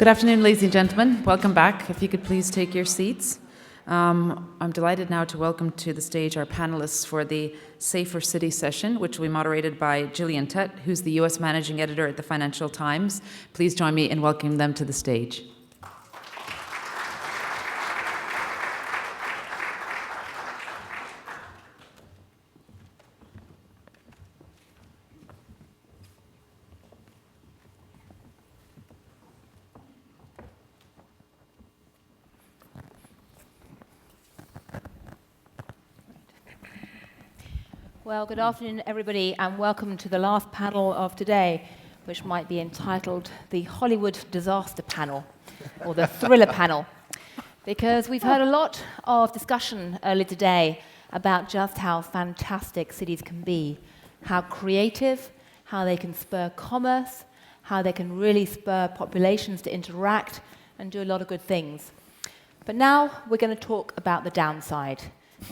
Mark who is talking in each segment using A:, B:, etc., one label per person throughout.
A: Good afternoon, ladies and gentlemen. Welcome back. If you could please take your seats. I'm delighted now to welcome to the stage our panelists for the Safer City session, which will be moderated by Gillian Tett, who's the US Managing Editor at the Financial Times. Please join me in welcoming them to the stage.
B: Well, good afternoon, everybody, and welcome to the last panel of today, which might be entitled the Hollywood Disaster Panel, or the Thriller Panel, because we've heard a lot of discussion earlier today about just how fantastic cities can be, how creative, how they can spur commerce, how they can really spur populations to interact and do a lot of good things. But now we're going to talk about the downside,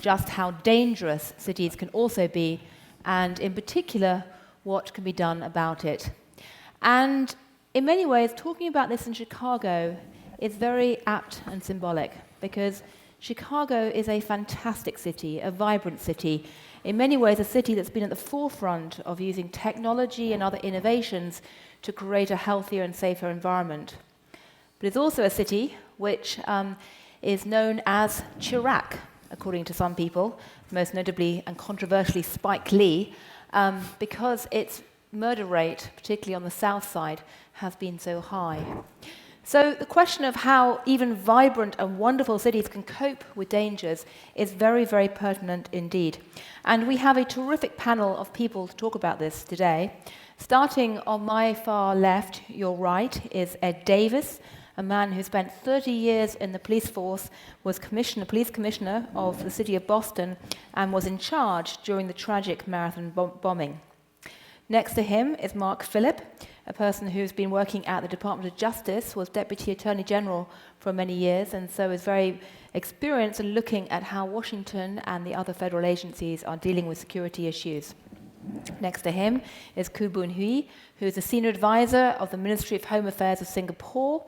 B: just how dangerous cities can also be, and in particular, what can be done about it. And in many ways, talking about this in Chicago is very apt and symbolic, because Chicago is a fantastic city, a vibrant city, in many ways a city that's been at the forefront of using technology and other innovations to create a healthier and safer environment. But it's also a city which is known as Chirac, according to some people, most notably and controversially Spike Lee, because its murder rate, particularly on the south side, has been so high. So the question of how even vibrant and wonderful cities can cope with dangers is very, very pertinent indeed. And we have a terrific panel of people to talk about this today. Starting on my far left, your right, is Ed Davis, a man who spent 30 years in the police force, was police commissioner of the city of Boston, and was in charge during the tragic marathon bombing. Next to him is Mark Filip, a person who's been working at the Department of Justice, was Deputy Attorney General for many years, and so is very experienced in looking at how Washington and the other federal agencies are dealing with security issues. Next to him is Khoo, who is a senior advisor of the Ministry of Home Affairs of Singapore,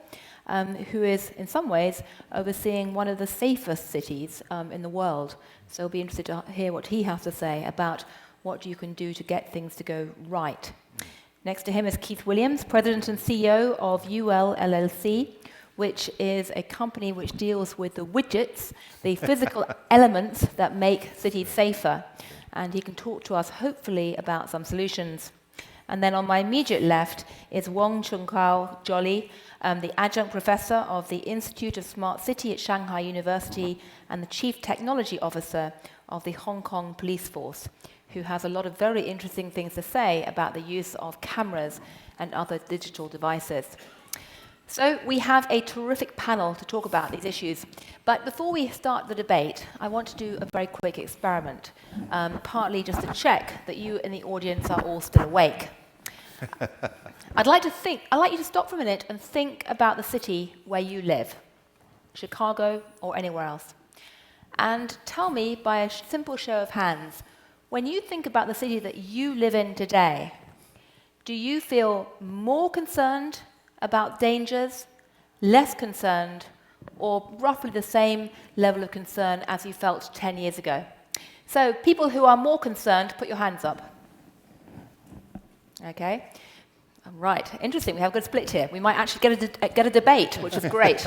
B: who is, in some ways, overseeing one of the safest cities in the world. So we'll be interested to hear what he has to say about what you can do to get things to go right. Next to him is Keith Williams, President and CEO of UL LLC, which is a company which deals with the widgets, the physical elements that make cities safer. And he can talk to us, hopefully, about some solutions. And then on my immediate left is Wong Chun-Kau Jolly, the Adjunct Professor of the Institute of Smart City at Shanghai University and the Chief Technology Officer of the Hong Kong Police Force, who has a lot of very interesting things to say about the use of cameras and other digital devices. So we have a terrific panel to talk about these issues. But before we start the debate, I want to do a very quick experiment, partly just to check that you in the audience are all still awake. I'd like you to stop for a minute and think about the city where you live, Chicago or anywhere else. And tell me, by a simple show of hands, when you think about the city that you live in today, do you feel more concerned about dangers, less concerned, or roughly the same level of concern as you felt 10 years ago? So people who are more concerned, put your hands up. Okay. Right. Interesting. We have a good split here. We might actually get a debate, which is great.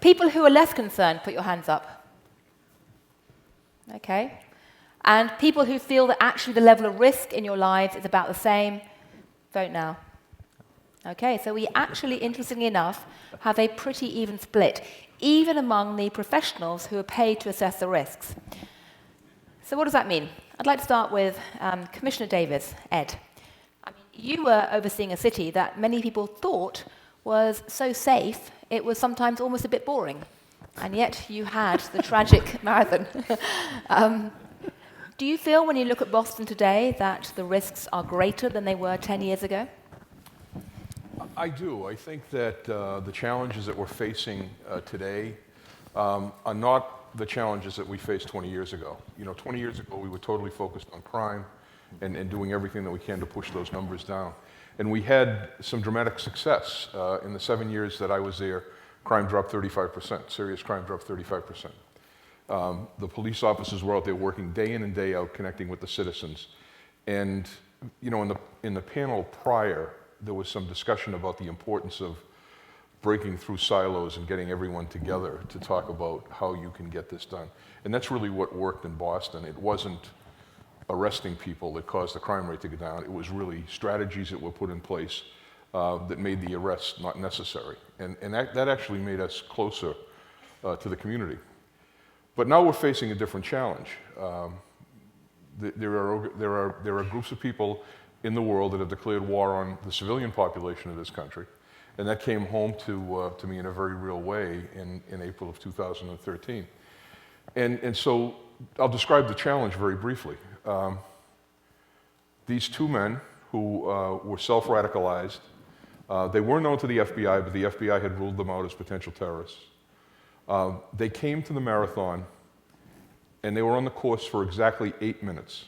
B: People who are less concerned, put your hands up. Okay. And people who feel that actually the level of risk in your lives is about the same, vote now. Okay, so we actually, interestingly enough, have a pretty even split, even among the professionals who are paid to assess the risks. So what does that mean? I'd like to start with Commissioner Davis, Ed. I mean, you were overseeing a city that many people thought was so safe, it was sometimes almost a bit boring. And yet you had the tragic marathon. Do you feel, when you look at Boston today, that the risks are greater than they were 10 years ago?
C: I do. I think that the challenges that we're facing today are not the challenges that we faced 20 years ago. You know, 20 years ago, we were totally focused on crime. and doing everything that we can to push those numbers down. And we had some dramatic success. In the 7 years that I was there, crime dropped 35%, serious crime dropped 35%. The police officers were out there working day in and day out, connecting with the citizens. And you know, in the panel prior, there was some discussion about the importance of breaking through silos and getting everyone together to talk about how you can get this done. And that's really what worked in Boston. It wasn't arresting people that caused the crime rate to go down. It was really strategies that were put in place that made the arrests not necessary. And that actually made us closer to the community. But now we're facing a different challenge. There are groups of people in the world that have declared war on the civilian population of this country. And that came home to me in a very real way in April of 2013. And so I'll describe the challenge very briefly. These two men who were self-radicalized, they were known to the FBI, but the FBI had ruled them out as potential terrorists. They came to the marathon, and they were on the course for exactly 8 minutes.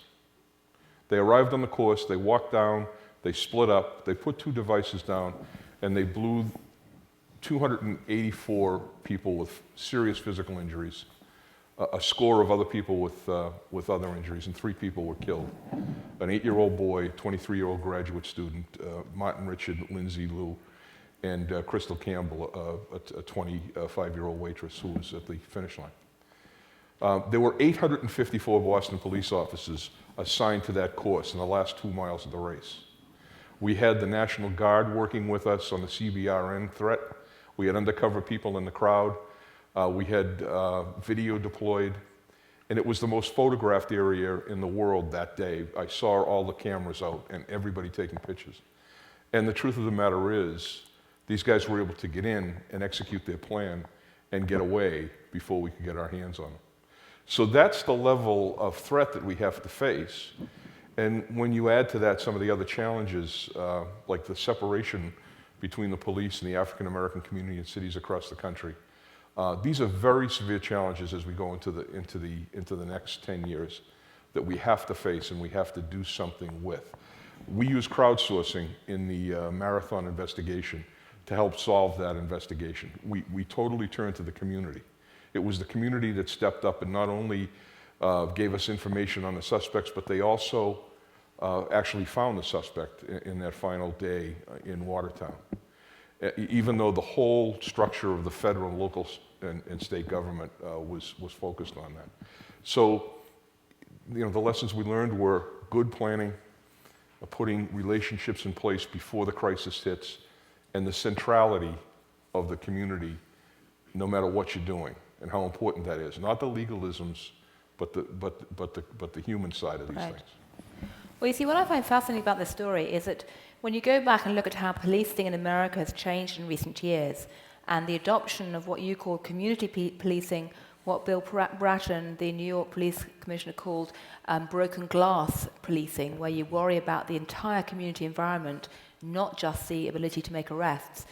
C: They arrived on the course, they walked down, they split up, they put 2 devices down, and they blew 284 people with serious physical injuries, a score of other people with other injuries, and 3 people were killed. An 8-year-old boy, 23-year-old graduate student, Martin Richard, Lindsay Liu, and Crystal Campbell, a 25-year-old waitress who was at the finish line. There were 854 Boston police officers assigned to that course in the last 2 miles of the race. We had the National Guard working with us on the CBRN threat. We had undercover people in the crowd. We had video deployed. And it was the most photographed area in the world that day. I saw all the cameras out and everybody taking pictures. And the truth of the matter is, these guys were able to get in and execute their plan and get away before we could get our hands on them. So that's the level of threat that we have to face. And when you add to that some of the other challenges, like the separation between the police and the African American community in cities across the country, these are very severe challenges as we go into the next 10 years that we have to face and we have to do something with. We use crowdsourcing in the marathon investigation to help solve that investigation. We totally turned to the community. It was the community that stepped up and not only gave us information on the suspects, but they also actually found the suspect in that final day in Watertown. Even though the whole structure of the federal, local, and state government was focused on that. So, you know, the lessons we learned were good planning, putting relationships in place before the crisis hits, and the centrality of the community, no matter what you're doing, and how important that is. Not the legalisms, but the human side of these things.
B: Well, you see, what I find fascinating about this story is that when you go back and look at how policing in America has changed in recent years, and the adoption of what you call community policing, what Bill Bratton, the New York Police Commissioner, called broken glass policing, where you worry about the entire community environment, not just the ability to make arrests.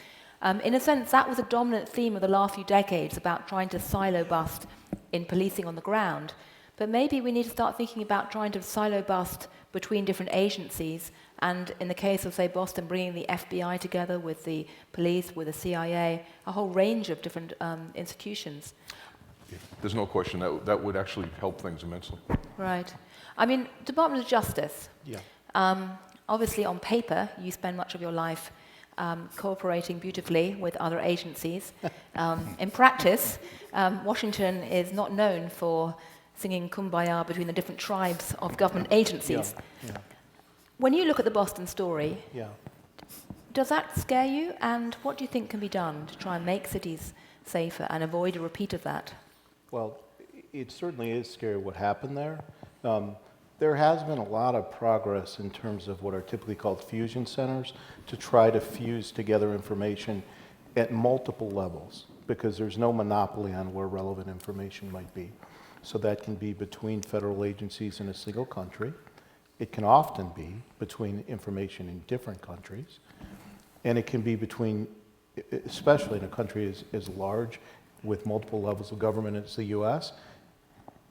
B: In a sense, that was a dominant theme of the last few decades about trying to silo bust in policing on the ground. But maybe we need to start thinking about trying to silo bust between different agencies, and in the case of, say, Boston, bringing the FBI together with the police, with the CIA, a whole range of different institutions.
C: There's no question that would actually help things immensely.
B: Right. I mean, Department of Justice.
D: Yeah.
B: Obviously, on paper, you spend much of your life cooperating beautifully with other agencies. In practice, Washington is not known for singing Kumbaya between the different tribes of government agencies.
D: Yeah.
B: When you look at the Boston story,
D: Yeah.
B: does that scare you? And what do you think can be done to try and make cities safer and avoid a repeat of that?
D: Well, it certainly is scary what happened there. There has been a lot of progress in terms of what are typically called fusion centers to try to fuse together information at multiple levels, because there's no monopoly on where relevant information might be. So that can be between federal agencies in a single country. It can often be between information in different countries. And it can be between, especially in a country as large with multiple levels of government as the US,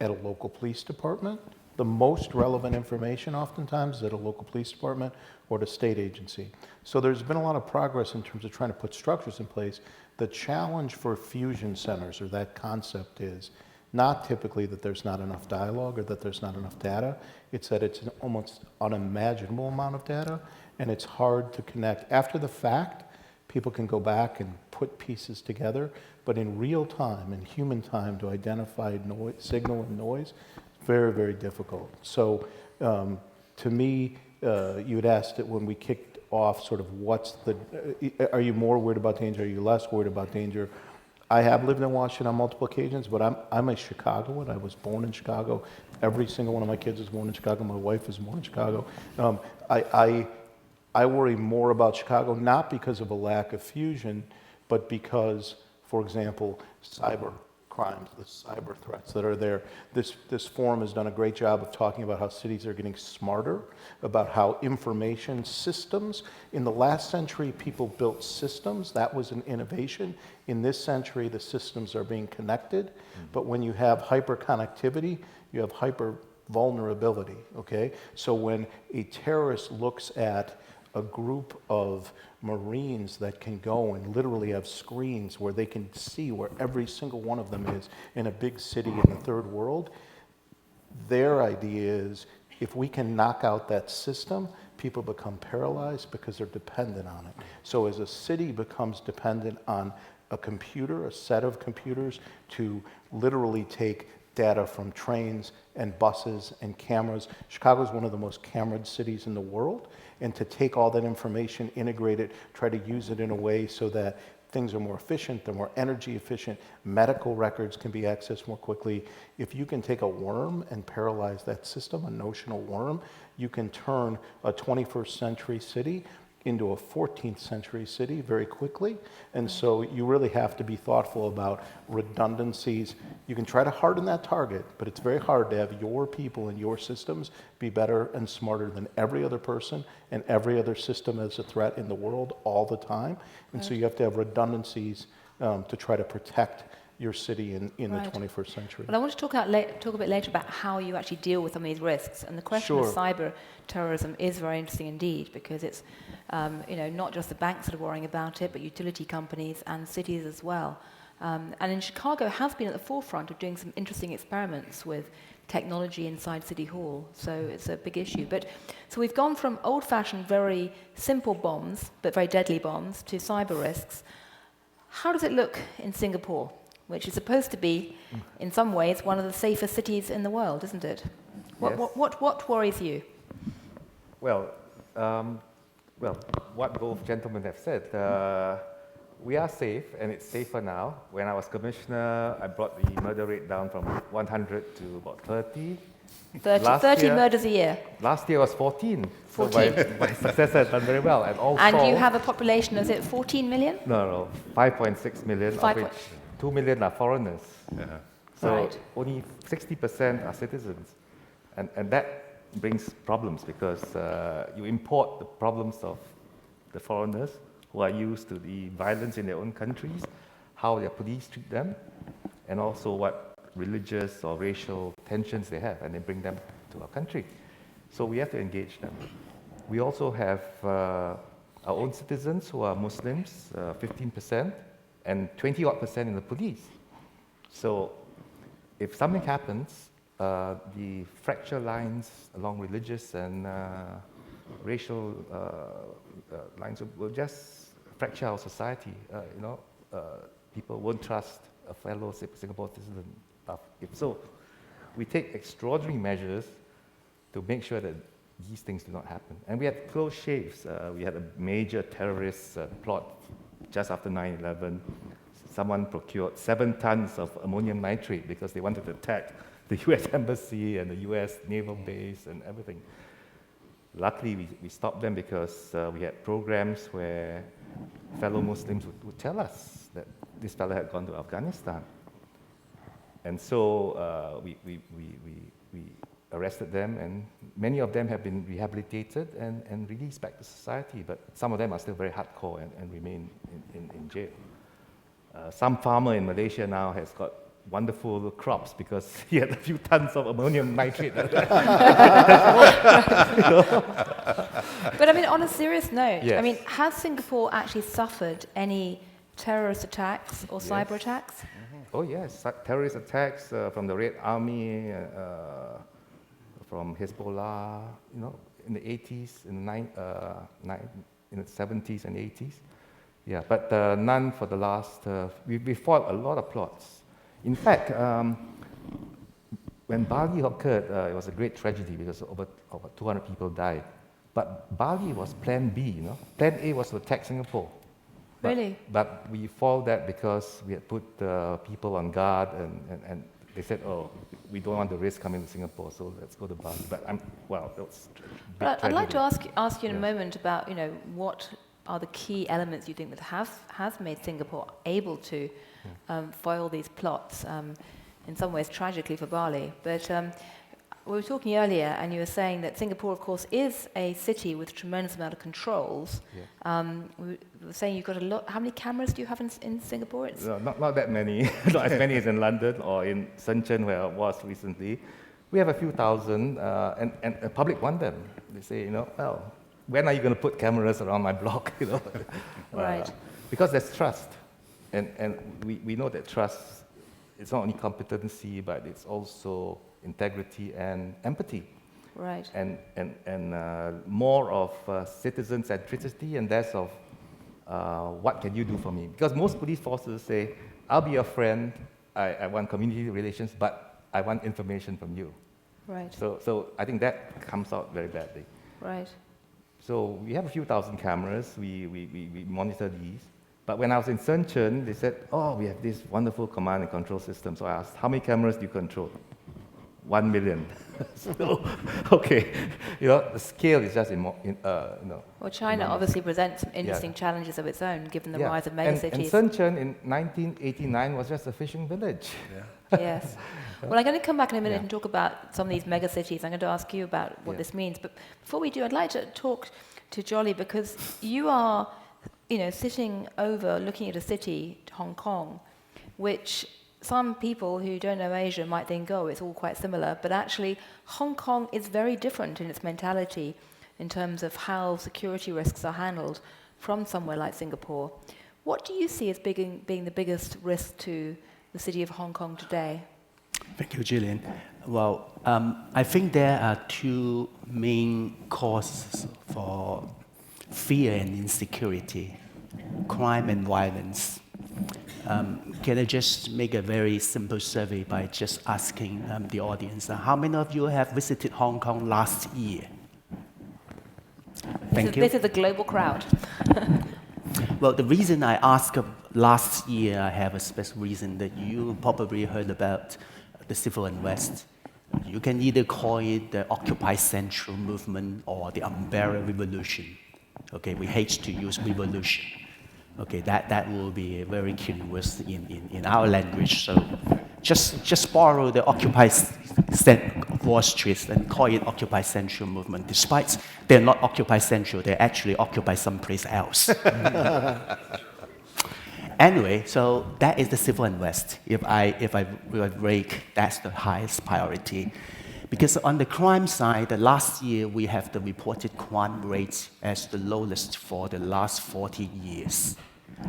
D: at a local police department, the most relevant information oftentimes is at a local police department or at a state agency. So there's been a lot of progress in terms of trying to put structures in place. The challenge for fusion centers, or that concept, is not typically that there's not enough dialogue or that there's not enough data. It's that it's an almost unimaginable amount of data, and it's hard to connect. After the fact, people can go back and put pieces together, but in real time, in human time, to identify noise, signal and noise, very, very difficult. So to me, you had asked it when we kicked off sort of what's the, are you more worried about danger, are you less worried about danger? I have lived in Washington on multiple occasions, but I'm a Chicagoan. I was born in Chicago. Every single one of my kids was born in Chicago. My wife was born in Chicago. I worry more about Chicago, not because of a lack of fusion, but because, for example, cyber crimes, the cyber threats that are there. This forum has done a great job of talking about how cities are getting smarter, about how information systems, in the last century, people built systems. That was an innovation. In this century, the systems are being connected. But when you have hyperconnectivity, you have hyper vulnerability, okay? So when a terrorist looks at a group of Marines that can go and literally have screens where they can see where every single one of them is in a big city in the third world, their idea is if we can knock out that system, people become paralyzed because they're dependent on it. So as a city becomes dependent on a computer, a set of computers, to literally take data from trains and buses and cameras. Chicago is one of the most cameraed cities in the world, and to take all that information, integrate it, try to use it in a way so that things are more efficient, they're more energy efficient, medical records can be accessed more quickly. If you can take a worm and paralyze that system, a notional worm, you can turn a 21st century city into a 14th century city very quickly. And so you really have to be thoughtful about redundancies. You can try to harden that target, but it's very hard to have your people and your systems be better and smarter than every other person and every other system as a threat in the world all the time. And so you have to have redundancies to try to protect your city in the 21st century.
B: Well, I want to talk a bit later about how you actually deal with some of these risks. And the question of cyber terrorism is very interesting indeed, because it's not just the banks that are worrying about it, but utility companies and cities as well. And in Chicago has been at the forefront of doing some interesting experiments with technology inside City Hall. So it's a big issue. So we've gone from old-fashioned, very simple bombs, but very deadly bombs, to cyber risks. How does it look in Singapore, which is supposed to be, in some ways, one of the safest cities in the world, isn't it?
E: Yes.
B: What worries you?
E: Well, what both gentlemen have said, we are safe, and it's safer now. When I was commissioner, I brought the murder rate down from 100 to about 30.
B: 30 murders a year.
E: Last year was 14. So my successor has done very well.
B: And you have a population, is it 14 million?
E: No, 5.6 million, of which 2 million are foreigners. So only 60% are citizens. And that brings problems because you import the problems of the foreigners who are used to the violence in their own countries, how their police treat them, and also what religious or racial tensions they have, and they bring them to our country. So we have to engage them. We also have our own citizens who are Muslims, 15%, and 20-odd% in the police. So if something happens, the fracture lines along religious and racial lines will just fracture our society. People won't trust a fellow Singapore citizen. If so, we take extraordinary measures to make sure that these things do not happen. And we had close shaves. We had a major terrorist plot just after 9/11. Someone procured 7 tons of ammonium nitrate because they wanted to attack the US Embassy and the US Naval Base and everything. Luckily, we stopped them because we had programs where fellow Muslims would tell us that this fellow had gone to Afghanistan. And so we arrested them, and many of them have been rehabilitated and released back to society, but some of them are still very hardcore and remain in jail. Some farmer in Malaysia now has got wonderful crops because he had a few tons of ammonium nitrate.
B: But I mean, on a serious note,
E: Yes.
B: I mean, has Singapore actually suffered any terrorist attacks or cyber attacks?
E: Oh yes, terrorist attacks from the Red Army, from Hezbollah, in the 80s, in the 70s and 80s. Yeah, but none for the last. We fought a lot of plots. In fact, when Bali occurred, it was a great tragedy because over 200 people died. But Bali was Plan B. Plan A was to attack Singapore.
B: Really?
E: But we foiled that because we had put people on guard, and they said, "Oh, we don't want the risk coming to Singapore, so let's go to Bali." But that was a big
B: But I'd like to
E: tragedy.
B: ask you in a moment about, what are the key elements you think that has made Singapore able to foil these plots, in some ways tragically for Bali. But we were talking earlier, and you were saying that Singapore, of course, is a city with a tremendous amount of controls.
E: Yeah.
B: We were saying you've got a lot. How many cameras do you have in Singapore? It's
E: No, not that many, not as many as in London or in Shenzhen, where I was recently. We have a few thousand, and the public want them. They say, well, when are you going to put cameras around my block?
B: Right.
E: Because there's trust, and we know that trust, it's not only competency, but it's also integrity and empathy.
B: right.
E: And more of citizen centricity and less of what can you do for me? Because most police forces say, I'll be your friend, I want community relations, but I want information from you.
B: Right.
E: So I think that comes out very badly.
B: Right.
E: So we have a few thousand cameras, we monitor these. But when I was in Shenzhen, they said, oh, we have this wonderful command and control system. So I asked, how many cameras do you control? 1 million. So, okay, the scale is just,
B: Well, China obviously presents some interesting challenges of its own, given the rise of megacities.
E: And Shenzhen in 1989 was just a fishing village.
B: Yes. Well, I'm going to come back in a minute and talk about some of these megacities. I'm going to ask you about what this means. But before we do, I'd like to talk to Jolly, because you are, sitting over, looking at a city, Hong Kong, which some people who don't know Asia might think, oh, it's all quite similar. But actually, Hong Kong is very different in its mentality in terms of how security risks are handled from somewhere like Singapore. What do you see as being the biggest risk to the city of Hong Kong today?
F: Thank you, Gillian. Well, I think there are two main causes for fear and insecurity: crime and violence. Can I just make a very simple survey by just asking the audience, how many of you have visited Hong Kong last year? Thank you.
B: This is a global crowd.
F: Well, the reason I asked last year, I have a special reason that you probably heard about the civil unrest. You can either call it the Occupy Central movement or the Umbrella Revolution. Okay, we hate to use revolution. Okay, that will be very killing words in our language. So just borrow the Occupy Wall Street and call it Occupy Central movement. Despite they're not Occupy Central, they actually occupy someplace else. Anyway, so that is the civil unrest. If I rate, that's the highest priority. Because on the crime side, the last year we have the reported crime rate as the lowest for the last 40 years.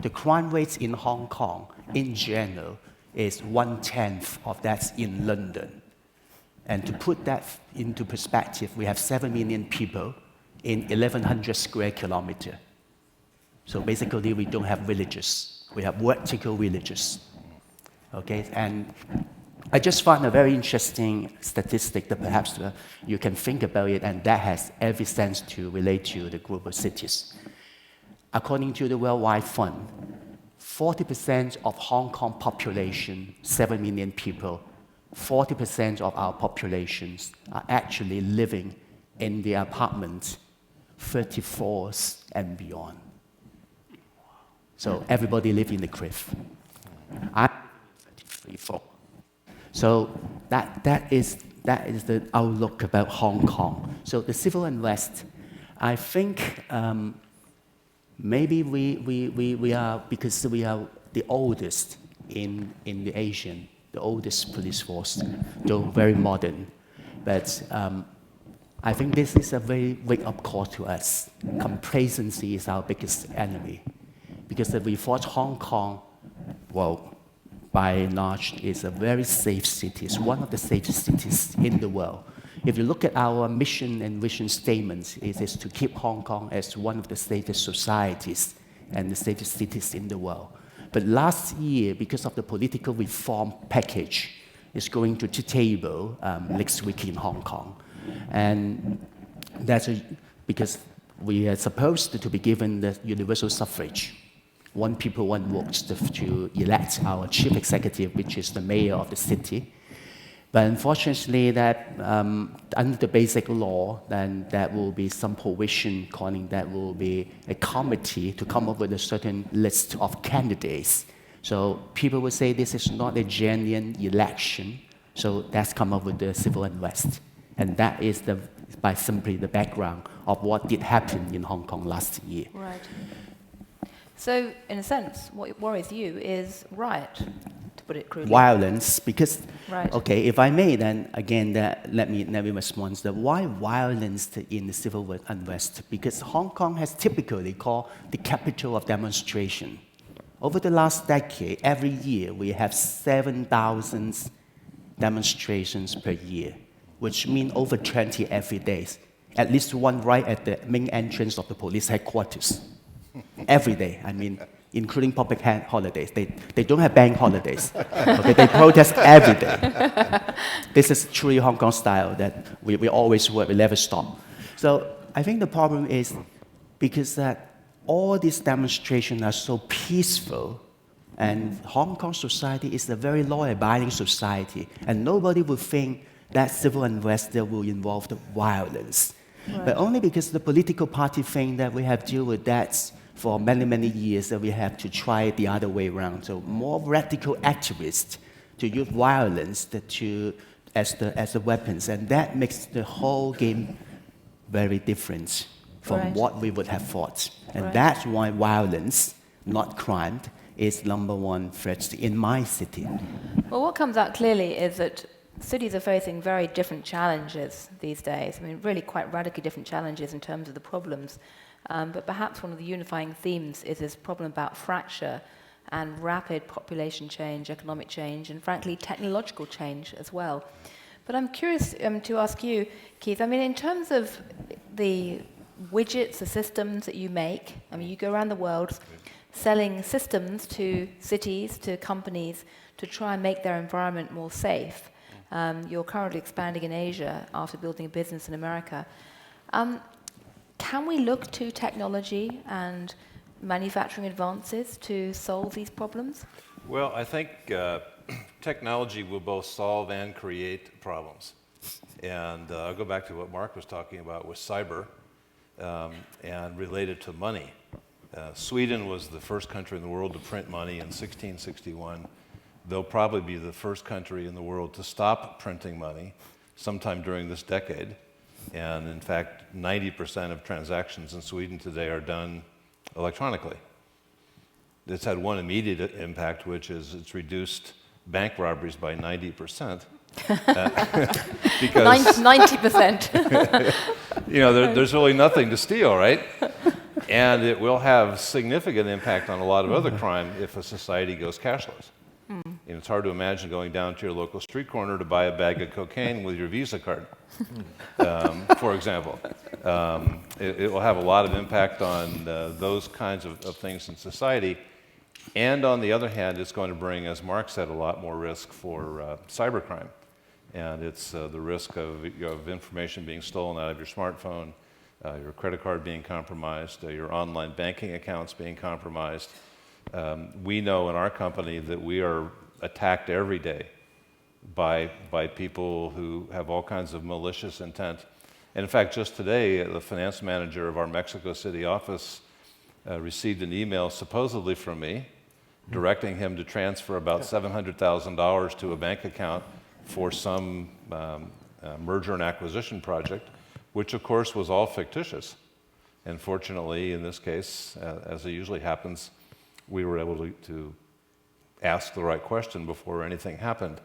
F: The crime rates in Hong Kong, in general, is 1/10 of that in London. And to put that into perspective, we have 7 million people in 1,100 square kilometers. So basically, we don't have villages. We have vertical villages. Okay, and I just found a very interesting statistic that perhaps you can think about it, and that has every sense to relate to the global cities. According to the World Wide Fund, 40% of Hong Kong population, 7 million people, 40% of our populations are actually living in the apartments, 34s and beyond. So everybody lives in the cliff. I'm 34. So that is the outlook about Hong Kong. So the civil unrest, I think maybe we are, because we are the oldest in the Asian, the oldest police force, though very modern. But I think this is a very wake-up call to us. Complacency is our biggest enemy. Because if we thought Hong Kong, well, by and large, is a very safe city. It's one of the safest cities in the world. If you look at our mission and vision statements, it is to keep Hong Kong as one of the safest societies and the safest cities in the world. But last year, because of the political reform package, it's going to the table next week in Hong Kong. And that's because we are supposed to be given the universal suffrage. One people, one vote to elect our chief executive, which is the mayor of the city. But unfortunately, that under the basic law, then there will be some provision calling that will be a committee to come up with a certain list of candidates. So people will say this is not a genuine election, so that's come up with the civil unrest. And that is by simply the background of what did happen in Hong Kong last year.
B: Right. So, in a sense, what worries you is riot, to put it crudely.
F: Violence, because,
B: Right.
F: okay, if I may, then again, let me respond to why violence in the civil unrest? Because Hong Kong has typically called the capital of demonstration. Over the last decade, every year, we have 7,000 demonstrations per year, which means over 20 every day. At least one right at the main entrance of the police headquarters. Every day, I mean, including public holidays. They don't have bank holidays. Okay, they protest every day. This is truly Hong Kong style that we always work, we never stop. So I think the problem is because that all these demonstrations are so peaceful, and Hong Kong society is a very law-abiding society, and nobody would think that civil unrest there will involve the violence. Right. But only because the political party think that we have to deal with that for many, many years, that we have to try it the other way around. So more radical activists to use violence as the weapons, and that makes the whole game very different from
B: Right.
F: what we would have thought. And
B: Right.
F: that's why violence, not crime, is #1 threat in my city.
B: Well, what comes out clearly is that cities are facing very different challenges these days. I mean, really quite radically different challenges in terms of the problems. But perhaps one of the unifying themes is this problem about fracture and rapid population change, economic change, and frankly, technological change as well. But I'm curious to ask you, Keith, I mean, in terms of the widgets, the systems that you make, I mean, you go around the world selling systems to cities, to companies, to try and make their environment more safe. You're currently expanding in Asia after building a business in America. Can we look to technology and manufacturing advances to solve these problems?
G: Well, I think technology will both solve and create problems. And I'll go back to what Mark was talking about with cyber and related to money. Sweden was the first country in the world to print money in 1661. They'll probably be the first country in the world to stop printing money sometime during this decade. And in fact, 90% of transactions in Sweden today are done electronically. It's had one immediate impact, which is it's reduced bank robberies by 90%. Because
B: 90%.
G: you know, there's really nothing to steal, right? And it will have significant impact on a lot of other crime if a society goes cashless. You know, it's hard to imagine going down to your local street corner to buy a bag of cocaine with your Visa card, for example. It will have a lot of impact on those kinds of things in society. And on the other hand, it's going to bring, as Mark said, a lot more risk for cybercrime. And it's the risk of information being stolen out of your smartphone, your credit card being compromised, your online banking accounts being compromised. We know in our company that we are attacked every day by people who have all kinds of malicious intent. And in fact, just today, the finance manager of our Mexico City office received an email supposedly from me directing him to transfer about $700,000 to a bank account for some merger and acquisition project, which of course was all fictitious. And fortunately, in this case, as it usually happens, we were able to ask the right question before anything happened.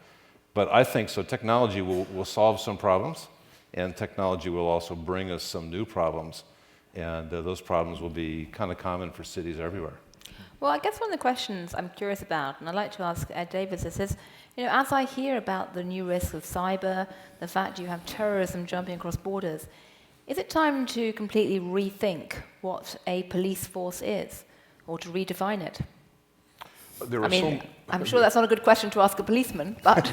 G: But I think so technology will solve some problems, and technology will also bring us some new problems, and those problems will be kind of common for cities everywhere.
B: Well, I guess one of the questions I'm curious about, and I'd like to ask Ed Davis, is, as I hear about the new risks of cyber, the fact you have terrorism jumping across borders, is it time to completely rethink what a police force is, or to redefine it? I'm sure that's not a good question to ask a policeman, but...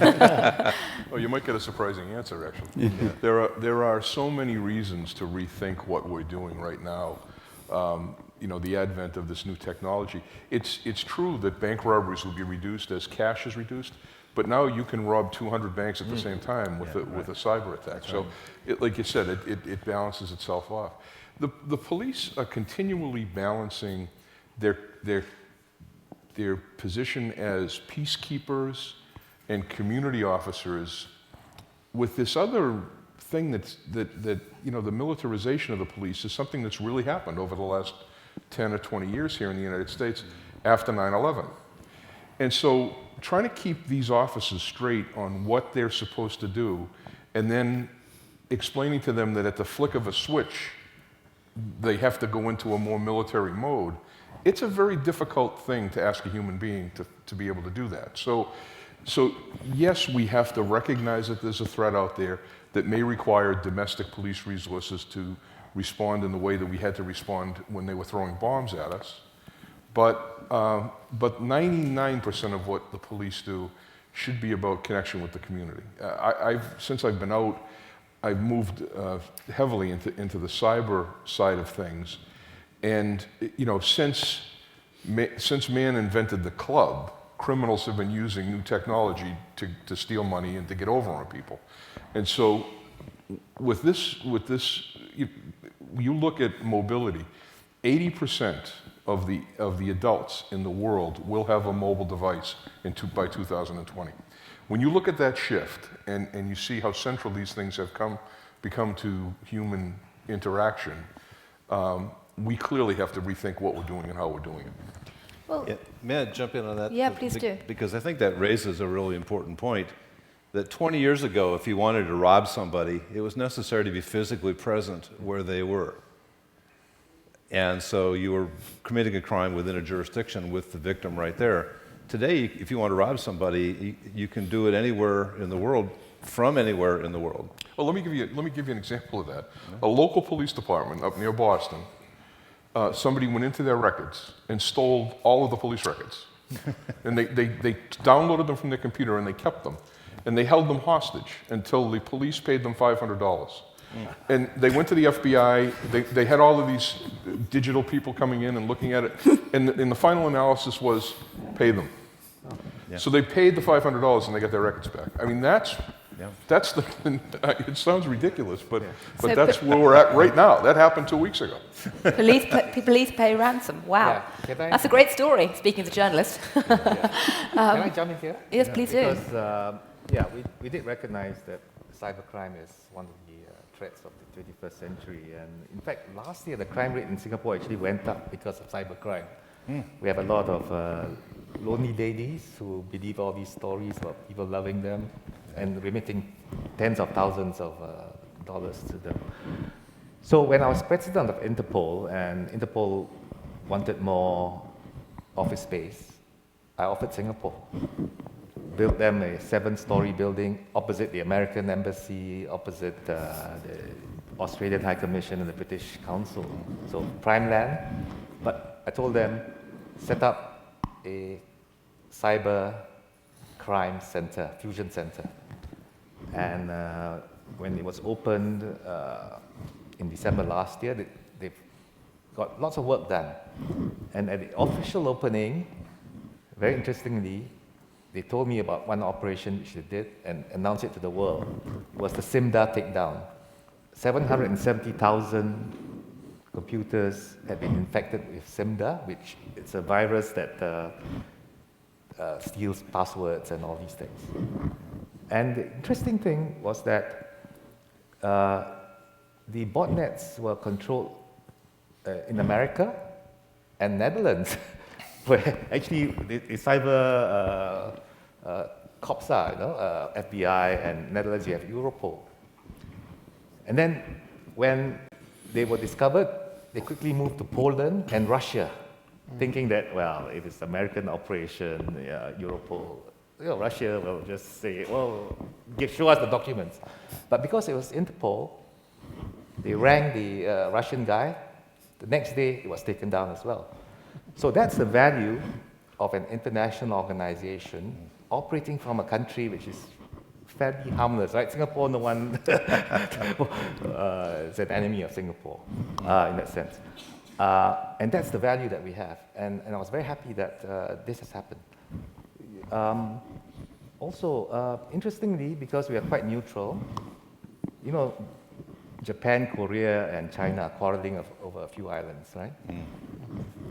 C: Oh, you might get a surprising answer, actually. Yeah. There are so many reasons to rethink what we're doing right now. The advent of this new technology. It's true that bank robberies will be reduced as cash is reduced, but now you can rob 200 banks at the same time with a cyber attack. So, like you said, it balances itself off. The police are continually balancing their position as peacekeepers and community officers with this other thing that the militarization of the police is something that's really happened over the last 10 or 20 years here in the United States after 9/11. And so trying to keep these officers straight on what they're supposed to do, and then explaining to them that at the flick of a switch, they have to go into a more military mode, it's a very difficult thing to ask a human being to be able to do that. So yes, we have to recognize that there's a threat out there that may require domestic police resources to respond in the way that we had to respond when they were throwing bombs at us. But 99% of what the police do should be about connection with the community. Since I've been out, I've moved heavily into the cyber side of things. And since man invented the club, criminals have been using new technology to steal money and to get over on people. And so with this, you look at mobility, 80% of the adults in the world will have a mobile device by 2020. When you look at that shift and you see how central these things have become to human interaction, we clearly have to rethink what we're doing and how we're doing it.
B: Well,
G: may I jump in on that?
B: Yeah, please do.
G: Because I think that raises a really important point, that 20 years ago, if you wanted to rob somebody, it was necessary to be physically present where they were. And so you were committing a crime within a jurisdiction with the victim right there. Today, if you want to rob somebody, you can do it anywhere in the world, from anywhere in the world.
C: Well, let me give you an example of that. A local police department up near Boston, somebody went into their records and stole all of the police records. And they downloaded them from their computer and they kept them. And they held them hostage until the police paid them $500. And they went to the FBI, they had all of these digital people coming in and looking at it, and the final analysis was, pay them. Yeah. So they paid the $500 and they got their records back. I mean, that's it sounds ridiculous, but that's where we're at right now. That happened 2 weeks ago.
B: Police pay ransom. Wow. Yeah. That's a great story, speaking as a journalist.
E: Can I jump in here?
B: Yes, please do.
E: Because, we did recognize that cybercrime is one of the threats of the 21st century. And in fact, last year, the crime rate in Singapore actually went up because of cybercrime. We have a lot of lonely ladies who believe all these stories about people loving them and remitting tens of thousands of dollars to them. So when I was president of INTERPOL, and INTERPOL wanted more office space, I offered Singapore. Built them a 7-story building opposite the American Embassy, opposite the Australian High Commission and the British Council. So prime land. But I told them, set up a cyber crime center, fusion center. And when it was opened in December last year, they've got lots of work done. And at the official opening, very interestingly, they told me about one operation which they did and announced it to the world. It was the SIMDA takedown. 770,000 computers had been infected with SIMDA, which is a virus that steals passwords and all these things. And the interesting thing was that the botnets were controlled in America and Netherlands. where actually the cyber cops are, FBI, and Netherlands, you have Europol. And then when they were discovered, they quickly moved to Poland and Russia, thinking that, well, if it's American operation, Europol, Russia will just say, well, show us the documents. But because it was Interpol, they rang the Russian guy. The next day, it was taken down as well. So that's the value of an international organization operating from a country which is fairly harmless, right? Singapore, no one is an enemy of Singapore in that sense. And that's the value that we have. And I was very happy that this has happened. Also, interestingly, because we are quite neutral, Japan, Korea, and China are quarreling over a few islands, right?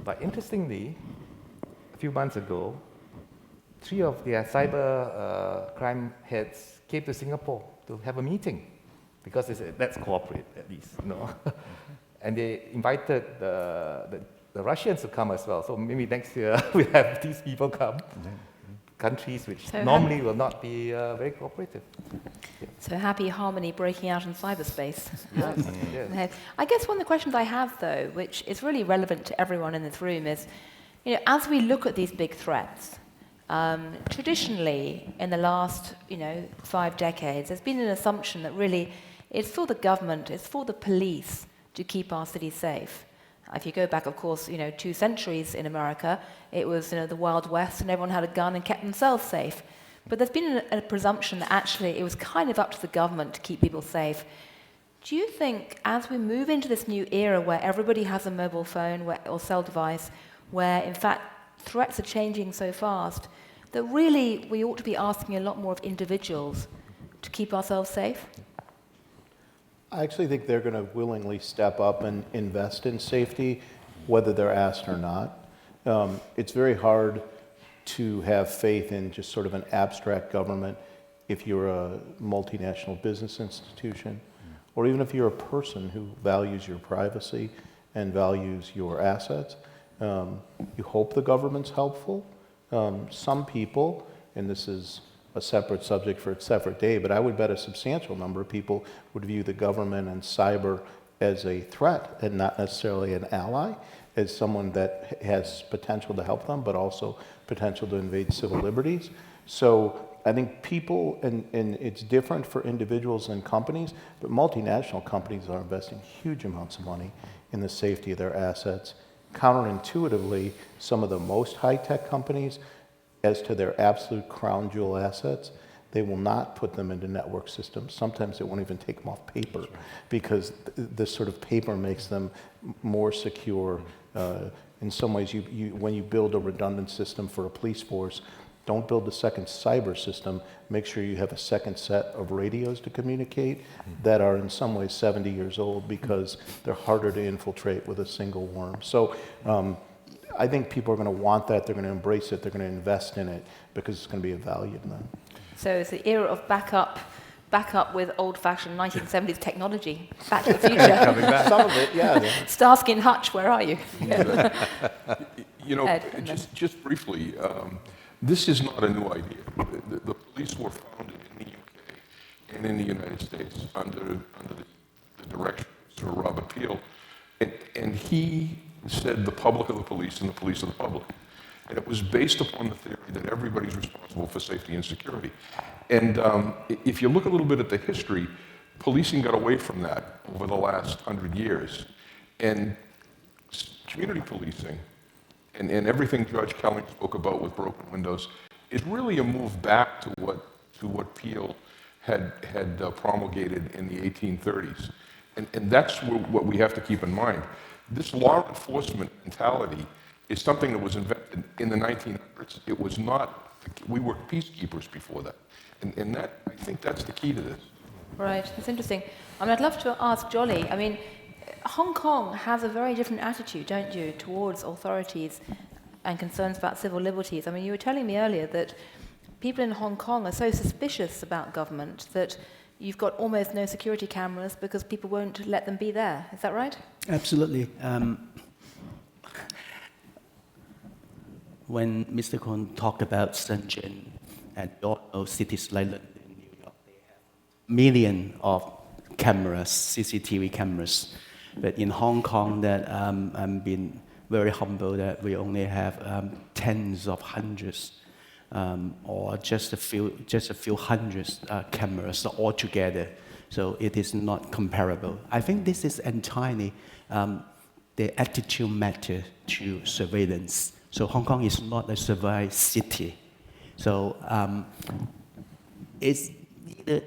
E: But interestingly, a few months ago, 3 of their cyber crime heads came to Singapore to have a meeting, because they said, let's cooperate at least, And they invited the Russians to come as well. So maybe next year we'll have these people come. Countries which normally will not be very cooperative.
B: So happy harmony breaking out in cyberspace.
E: Yes.
B: I guess one of the questions I have, though, which is really relevant to everyone in this room, is, as we look at these big threats, traditionally in the last, 5 decades, there's been an assumption that really it's for the government, it's for the police to keep our cities safe. If you go back, of course, 2 centuries in America, it was the Wild West, and everyone had a gun and kept themselves safe. But there's been a presumption that actually it was kind of up to the government to keep people safe. Do you think, as we move into this new era where everybody has a mobile phone or cell device, where in fact threats are changing so fast, that really we ought to be asking a lot more of individuals to keep ourselves safe?
D: I actually think they're going to willingly step up and invest in safety, whether they're asked or not. It's very hard to have faith in just sort of an abstract government if you're a multinational business institution, or even if you're a person who values your privacy and values your assets. You hope the government's helpful. Some people, and this is a separate subject for a separate day, but I would bet a substantial number of people would view the government and cyber as a threat and not necessarily an ally, as someone that has potential to help them, but also potential to invade civil liberties. So I think people, and it's different for individuals and companies, but multinational companies are investing huge amounts of money in the safety of their assets. Counterintuitively, some of the most high-tech companies, as to their absolute crown jewel assets, they will not put them into network systems. Sometimes they won't even take them off paper, because this sort of paper makes them more secure. In some ways, when you build a redundant system for a police force, don't build a second cyber system. Make sure you have a second set of radios to communicate that are in some ways 70 years old, because they're harder to infiltrate with a single worm. So I think people are going to want that, they're going to embrace it, they're going to invest in it, because it's going to be a value to them.
B: So it's the era of backup with old-fashioned 1970s technology. Back to the future.
D: Some of it, yeah.
B: Starsky and Hutch, where are you? Ed,
C: just briefly, this is not a new idea. The police were founded in the UK and in the United States under the direction of Sir Robert Peel, and he said the public of the police and the police of the public. And it was based upon the theory that everybody's responsible for safety and security. And if you look a little bit at the history, policing got away from that over the last 100 years. And community policing, and everything George Kelly spoke about with broken windows, is really a move back to what Peel had promulgated in the 1830s. And that's what we have to keep in mind. This law enforcement mentality is something that was invented in the 1900s. It was not, we were peacekeepers before that. And that, I think that's the key to this.
B: Right, that's interesting. I'd love to ask Jolly, Hong Kong has a very different attitude, don't you, towards authorities and concerns about civil liberties. You were telling me earlier that people in Hong Kong are so suspicious about government that you've got almost no security cameras because people won't let them be there. Is that right?
F: Absolutely. when Mr. Khoo talked about Shenzhen and all those cities like London, New York, they have millions of cameras, CCTV cameras. But in Hong Kong, that I'm being very humble that we only have tens of hundreds or just a few hundreds cameras altogether. So it is not comparable. I think this is entirely the attitude matter to surveillance. So Hong Kong is not a surveillance city. So it's neither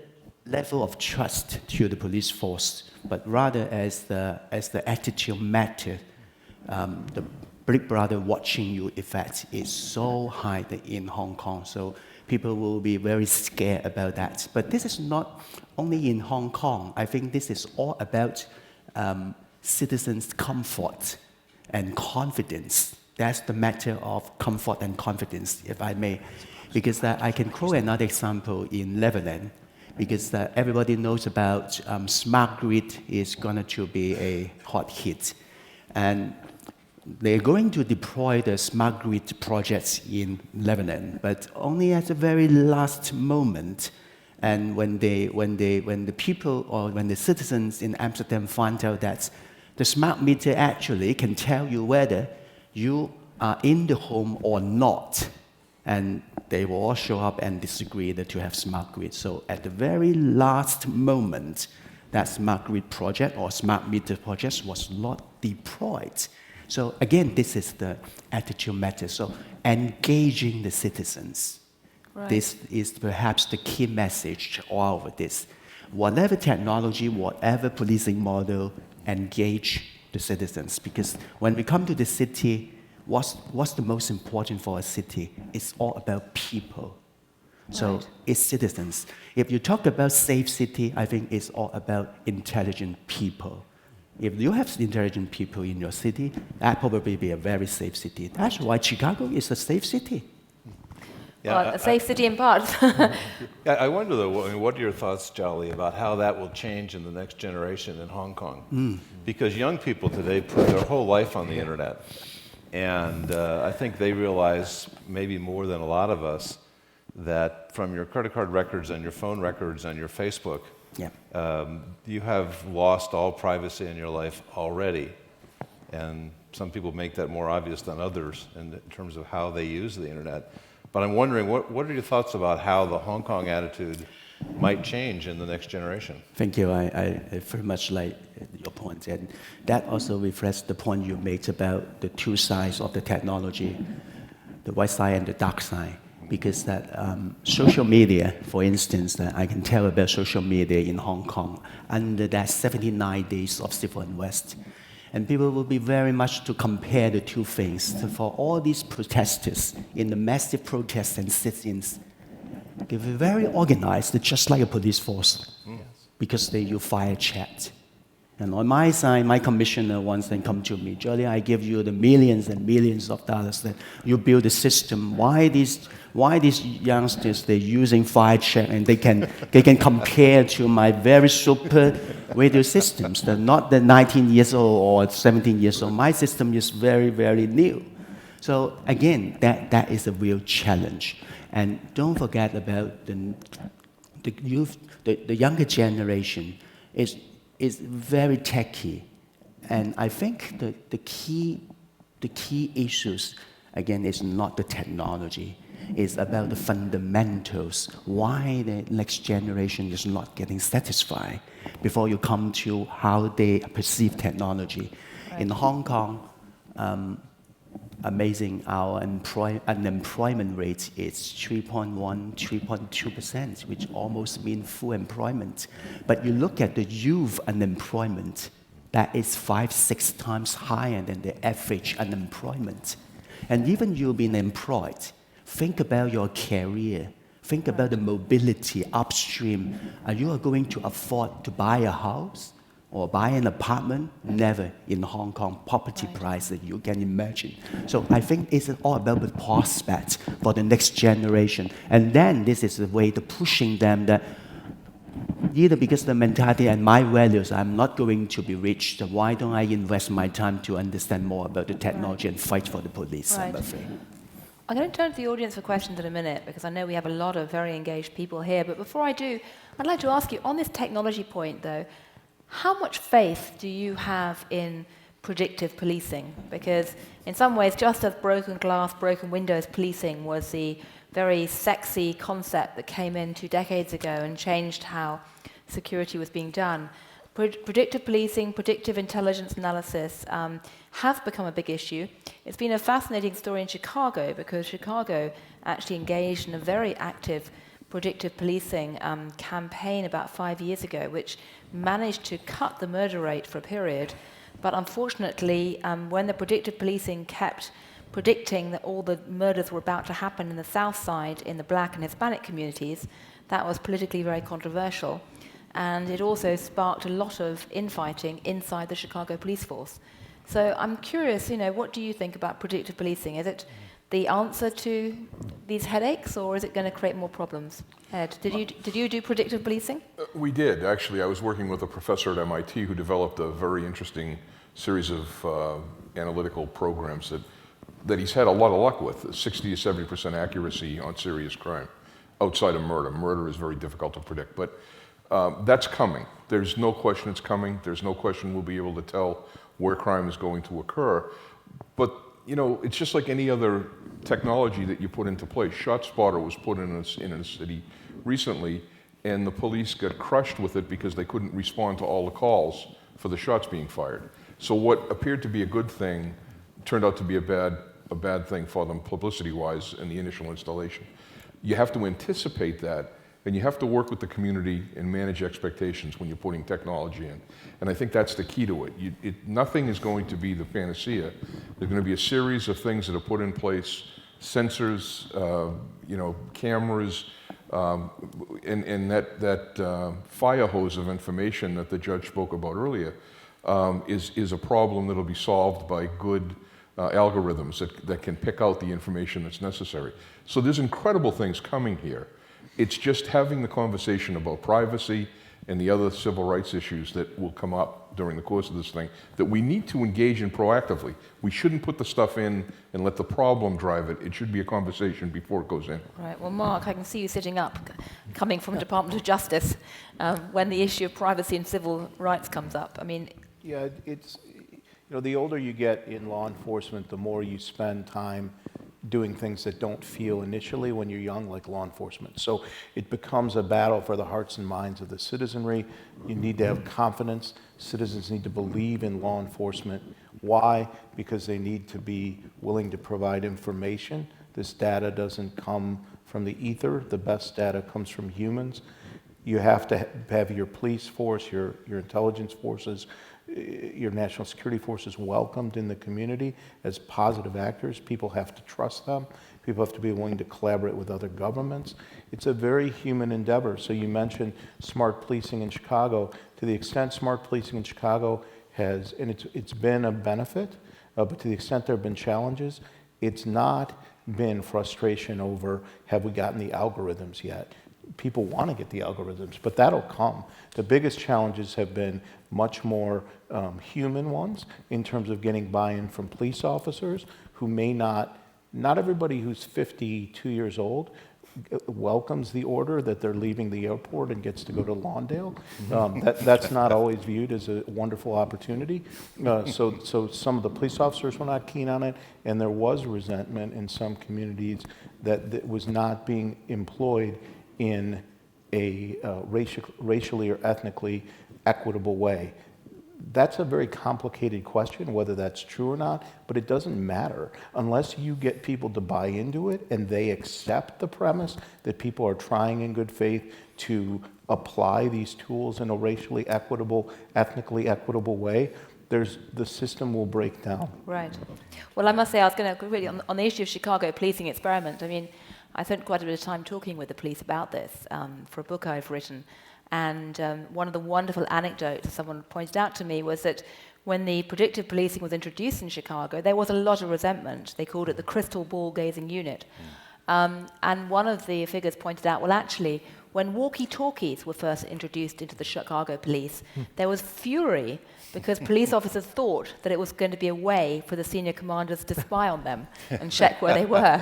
F: level of trust to the police force, but rather as the attitude matter, the Big Brother watching you effect is so high in Hong Kong. So people will be very scared about that. But this is not only in Hong Kong. I think this is all about citizens' comfort and confidence. That's the matter of comfort and confidence, if I may. Because I can quote another example in Lebanon, because everybody knows about smart grid is going to be a hot hit. And they're going to deploy the smart grid projects in Lebanon, but only at the very last moment. And when the people or when the citizens in Amsterdam find out that the smart meter actually can tell you whether you are in the home or not, and they will all show up and disagree that you have smart grid. So at the very last moment, that smart grid project or smart meter project was not deployed. So again, this is the attitude matter. So engaging the citizens. Right. This is perhaps the key message all over this. Whatever technology, whatever policing model, engage the citizens. Because when we come to the city, what's the most important for a city? It's all about people. So it's citizens. If you talk about safe city, I think it's all about intelligent people. If you have intelligent people in your city, that probably be a very safe city. That's why Chicago is a safe city.
B: Yeah, well, a safe city in parts.
G: I wonder, though, I mean, what are your thoughts, Jolly, about how that will change in the next generation in Hong Kong? Because young people today put their whole life on the internet. And I think they realize, maybe more than a lot of us, that from your credit card records and your phone records and your Facebook, you have lost all privacy in your life already. And some people make that more obvious than others in terms of how they use the internet. But I'm wondering, what are your thoughts about how the Hong Kong attitude might change in the next generation?
F: Thank you. I very much like your point. And that also reflects the point you made about the two sides of the technology, the white side and the dark side. Because that social media, for instance, I can tell about social media in Hong Kong under that 79 days of civil unrest. And people will be very much to compare the two things. So for all these protesters in the massive protests and sit-ins, they were very organized, just like a police force, because they use fire chat. And on my side, my commissioner once then come to me, Gillian, I give you the millions and millions of dollars that you build a system. Why these youngsters, they're using fire chat and they can compare to my very super radio systems. They're not the 19 years old or 17 years old. My system is very, very new. So again, that is a real challenge. And don't forget about the youth, the younger generation is very techy. And I think the key issues, again, is not the technology. It's about the fundamentals, why the next generation is not getting satisfied before you come to how they perceive technology. Right. In Hong Kong, amazing, our unemployment rate is 3.1, 3.2%, which almost means full employment. But you look at the youth unemployment, that is 5-6 times higher than the average unemployment. And even you've been employed, think about your career. Think about the mobility upstream. Are you going to afford to buy a house or buy an apartment? Never in Hong Kong, property prices, you can imagine. So I think it's all about the prospect for the next generation. And then this is the way to pushing them that either because the mentality and my values, I'm not going to be rich, so why don't I invest my time to understand more about the technology and fight for the police?
B: Right.
F: I'm afraid.
B: I'm going to turn to the audience for questions in a minute, because I know we have a lot of very engaged people here. But before I do, I'd like to ask you, on this technology point, though, how much faith do you have in predictive policing? Because in some ways, just as broken glass, broken windows policing was the very sexy concept that came in 2 decades ago and changed how security was being done, predictive policing, predictive intelligence analysis have become a big issue. It's been a fascinating story in Chicago, because Chicago actually engaged in a very active predictive policing campaign about 5 years ago, which managed to cut the murder rate for a period. But unfortunately, when the predictive policing kept predicting that all the murders were about to happen in the South Side, in the Black and Hispanic communities, that was politically very controversial. And it also sparked a lot of infighting inside the Chicago police force. So I'm curious, what do you think about predictive policing? Is it the answer to these headaches, or is it going to create more problems? Ed, did you do predictive policing?
C: We did, actually. I was working with a professor at MIT who developed a very interesting series of analytical programs that he's had a lot of luck with, 60 to 70% accuracy on serious crime, outside of murder. Murder is very difficult to predict, but that's coming. There's no question it's coming. There's no question we'll be able to tell where crime is going to occur. But, it's just like any other technology that you put into place. ShotSpotter was put in a city recently, and the police got crushed with it because they couldn't respond to all the calls for the shots being fired. So what appeared to be a good thing turned out to be a bad thing for them publicity-wise in the initial installation. You have to anticipate that, and you have to work with the community and manage expectations when you're putting technology in. And I think that's the key to it. Nothing is going to be the panacea. There's going to be a series of things that are put in place, sensors, cameras, and that fire hose of information that the judge spoke about earlier is a problem that'll be solved by good algorithms that can pick out the information that's necessary. So there's incredible things coming here. It's just having the conversation about privacy and the other civil rights issues that will come up during the course of this thing that we need to engage in proactively. We shouldn't put the stuff in and let the problem drive it. It should be a conversation before it goes in.
B: Right. Well, Mark, I can see you sitting up, coming from the Department of Justice, when the issue of privacy and civil rights comes up. I mean...
D: Yeah, it's... the older you get in law enforcement, the more you spend time doing things that don't feel initially when you're young, like law enforcement. So it becomes a battle for the hearts and minds of the citizenry. You need to have confidence. Citizens need to believe in law enforcement. Why? Because they need to be willing to provide information. This data doesn't come from the ether. The best data comes from humans. You have to have your police force, your intelligence forces, your national security forces welcomed in the community as positive actors. People have to trust them. People have to be willing to collaborate with other governments. It's a very human endeavor. So you mentioned smart policing in Chicago. To the extent smart policing in Chicago has, and it's been a benefit, but to the extent there have been challenges, it's not been frustration over, have we gotten the algorithms yet? People want to get the algorithms, but that'll come. The biggest challenges have been much more human ones in terms of getting buy-in from police officers who may not everybody who's 52 years old welcomes the order that they're leaving the airport and gets to go to Lawndale. That's not always viewed as a wonderful opportunity. So some of the police officers were not keen on it, and there was resentment in some communities that was not being employed in a racially or ethnically equitable way. That's a very complicated question, whether that's true or not, but it doesn't matter. Unless you get people to buy into it and they accept the premise that people are trying in good faith to apply these tools in a racially equitable, ethnically equitable way, the system will break down.
B: Right. Well, I must say, I was going to really, on the issue of Chicago policing experiment, I mean, I spent quite a bit of time talking with the police about this for a book I've written. And one of the wonderful anecdotes someone pointed out to me was that when the predictive policing was introduced in Chicago, there was a lot of resentment. They called it the crystal ball gazing unit. And one of the figures pointed out, well, actually, when walkie-talkies were first introduced into the Chicago police, there was fury because police officers thought that it was going to be a way for the senior commanders to spy on them and check where they were.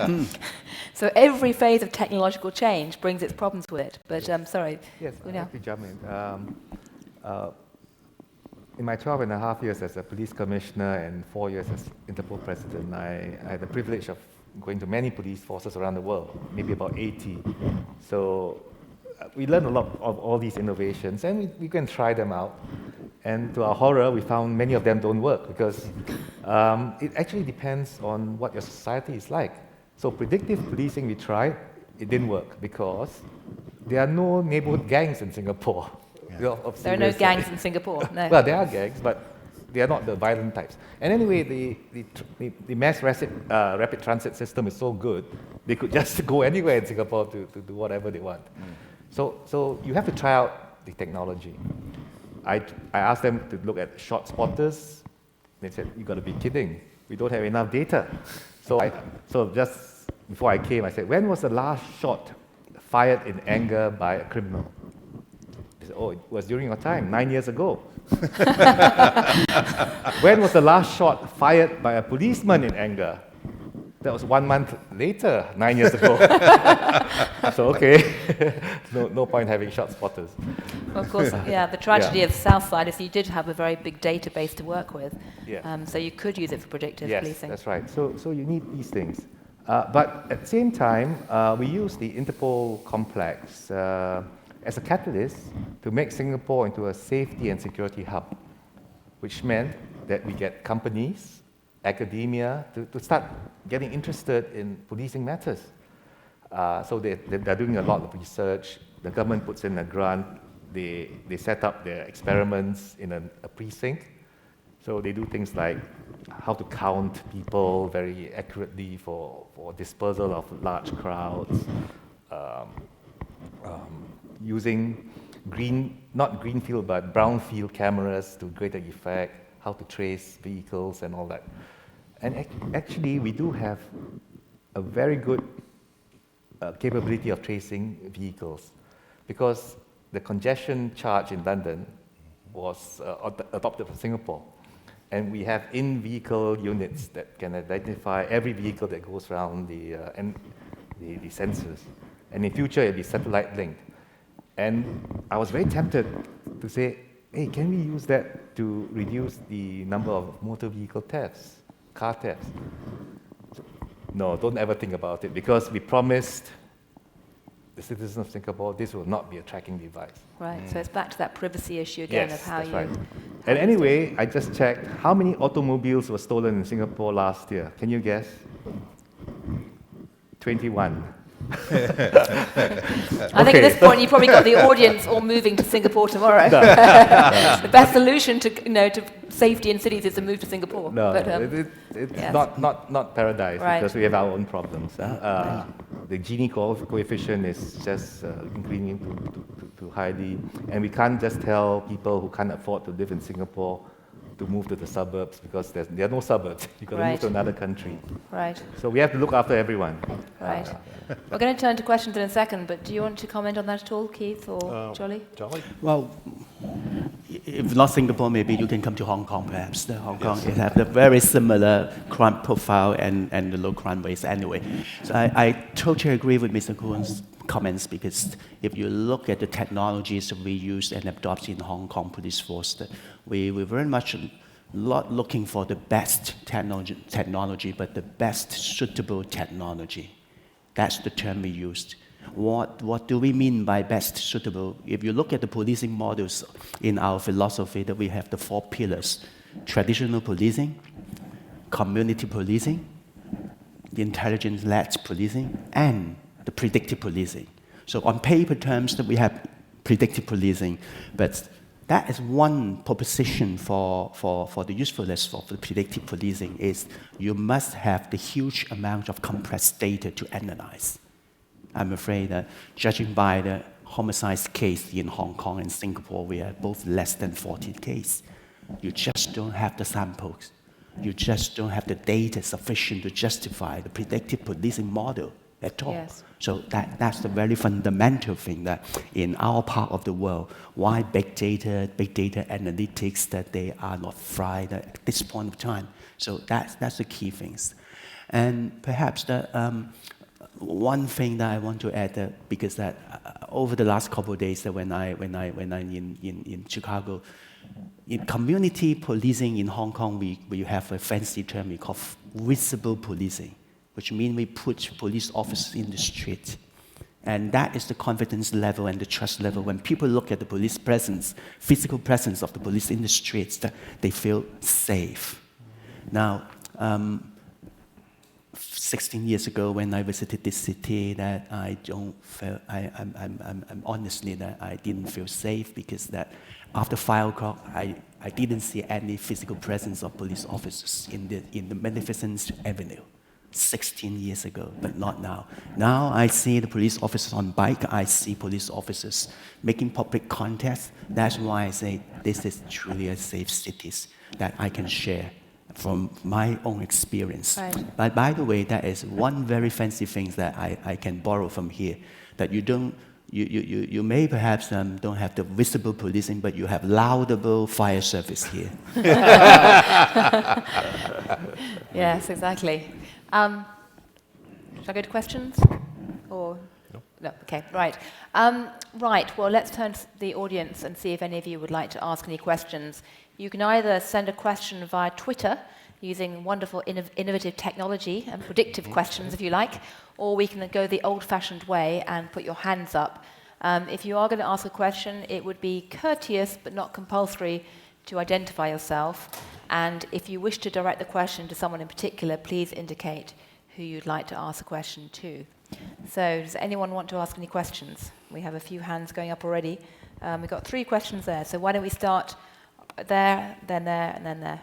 B: So every phase of technological change brings its problems with it. But sorry.
E: Yes,
B: Boon.
E: I'd like to jump in. In my 12 and a half years as a police commissioner and 4 years as Interpol president, I had the privilege of going to many police forces around the world, maybe about 80. So we learned a lot of all these innovations, and we can try them out. And to our horror, we found many of them don't work because it actually depends on what your society is like. So predictive policing we tried, it didn't work because there are no neighborhood gangs in Singapore.
B: There are no gangs in Singapore, no.
E: Well, there are gangs, but they are not the violent types. And anyway, the mass rapid transit system is so good, they could just go anywhere in Singapore to do whatever they want. So you have to try out the technology. I asked them to look at shot spotters. They said, "You got to be kidding. We don't have enough data." So just before I came, I said, "When was the last shot fired in anger by a criminal?" They said, "Oh, it was during your time, 9 years ago." "When was the last shot fired by a policeman in anger?" That was 1 month later, 9 years ago. So, okay, no point having shot spotters.
B: Well, of course, yeah, the tragedy of the South Side is you did have a very big database to work with.
E: Yeah.
B: So you could use it for predictive policing.
E: Yes, that's right. So you need these things. But at the same time, we use the Interpol complex as a catalyst to make Singapore into a safety and security hub, which meant that we get companies, academia, to start getting interested in policing matters. So they're doing a lot of research. The government puts in a grant. They set up their experiments in a precinct. So they do things like how to count people very accurately for dispersal of large crowds, using not greenfield, but brownfield cameras to greater effect, how to trace vehicles and all that. And actually, we do have a very good capability of tracing vehicles, because the congestion charge in London was adopted for Singapore. And we have in-vehicle units that can identify every vehicle that goes around the sensors. And in future, it'll be satellite linked. And I was very tempted to say, hey, can we use that to reduce the number of motor vehicle thefts, car thefts? No, don't ever think about it, because we promised the citizens of Singapore this will not be a tracking device.
B: Right, so it's back to that privacy issue again of how
E: that's
B: you...
E: right. And anyway, I just checked how many automobiles were stolen in Singapore last year. Can you guess? 21.
B: I think at this point you probably got the audience all moving to Singapore tomorrow. The best solution to safety in cities is to move to Singapore.
E: No,
B: but,
E: it's
B: yes.
E: not paradise,
B: Right.
E: because we have our own problems. The Gini coefficient is just increasing too highly, and we can't just tell people who can't afford to live in Singapore to move to the suburbs, because there are no suburbs. You've got to move to another country.
B: Right.
E: So we have to look after everyone.
B: Right. We're going to turn to questions in a second, but do you want to comment on that at all, Keith or Jolly?
D: Jolly?
F: Well, if not Singapore, maybe you can come to Hong Kong, perhaps. Hong Kong it has a very similar crime profile and the low crime rates anyway. So I totally agree with Mr. Khoo's comments, because if you look at the technologies we use and adopt in Hong Kong police force, we're very much not looking for the best technology, but the best suitable technology. That's the term we used. What do we mean by best suitable? If you look at the policing models in our philosophy, that we have the 4 pillars: traditional policing, community policing, the intelligence-led policing, and the predictive policing. So on paper terms, that we have predictive policing, but that is one proposition for the usefulness of the predictive policing is you must have the huge amount of compressed data to analyze. I'm afraid that judging by the homicide case in Hong Kong and Singapore, we are both less than 40 cases. You just don't have the samples. You just don't have the data sufficient to justify the predictive policing model. at all.
B: Yes.
F: So that's the very fundamental thing that in our part of the world, why big data analytics, that they are not fried at this point of time. So that's the key things. And perhaps one thing that I want to add, because that over the last couple of days, that when I'm in Chicago, in community policing in Hong Kong, we have a fancy term we call visible policing, which means we put police officers in the street. And that is the confidence level and the trust level. When people look at the police presence, physical presence of the police in the streets, that they feel safe. Now, 16 years ago when I visited this city, that I'm honestly that I didn't feel safe, because that after 5 o'clock, I didn't see any physical presence of police officers in the Magnificent Avenue. 16 years ago, but not now. Now I see the police officers on bike, I see police officers making public contact. That's why I say this is truly a safe city that I can share from my own experience.
B: Right.
F: But by the way, that is one very fancy thing that I can borrow from here, that you may perhaps don't have the visible policing, but you have laudable fire service here.
B: Yes, exactly. Shall I go to questions? Or no? Okay, right. Right, well, let's turn to the audience and see if any of you would like to ask any questions. You can either send a question via Twitter using wonderful innovative technology and predictive questions if you like, or we can go the old-fashioned way and put your hands up. If you are going to ask a question, it would be courteous but not compulsory to identify yourself. And if you wish to direct the question to someone in particular, please indicate who you'd like to ask a question to. So does anyone want to ask any questions? We have a few hands going up already. We've got 3 questions there. So why don't we start there, then there, and then there.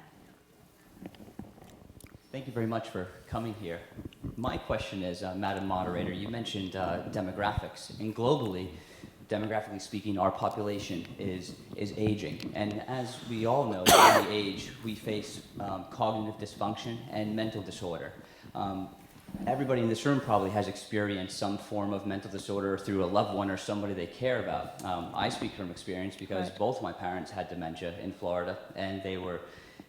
H: Thank you very much for coming here. My question is, Madam Moderator, you mentioned demographics. And globally, demographically speaking, our population is aging. And as we all know, as we age, we face cognitive dysfunction and mental disorder. Everybody in this room probably has experienced some form of mental disorder through a loved one or somebody they care about. I speak from experience because both my parents had dementia in Florida, and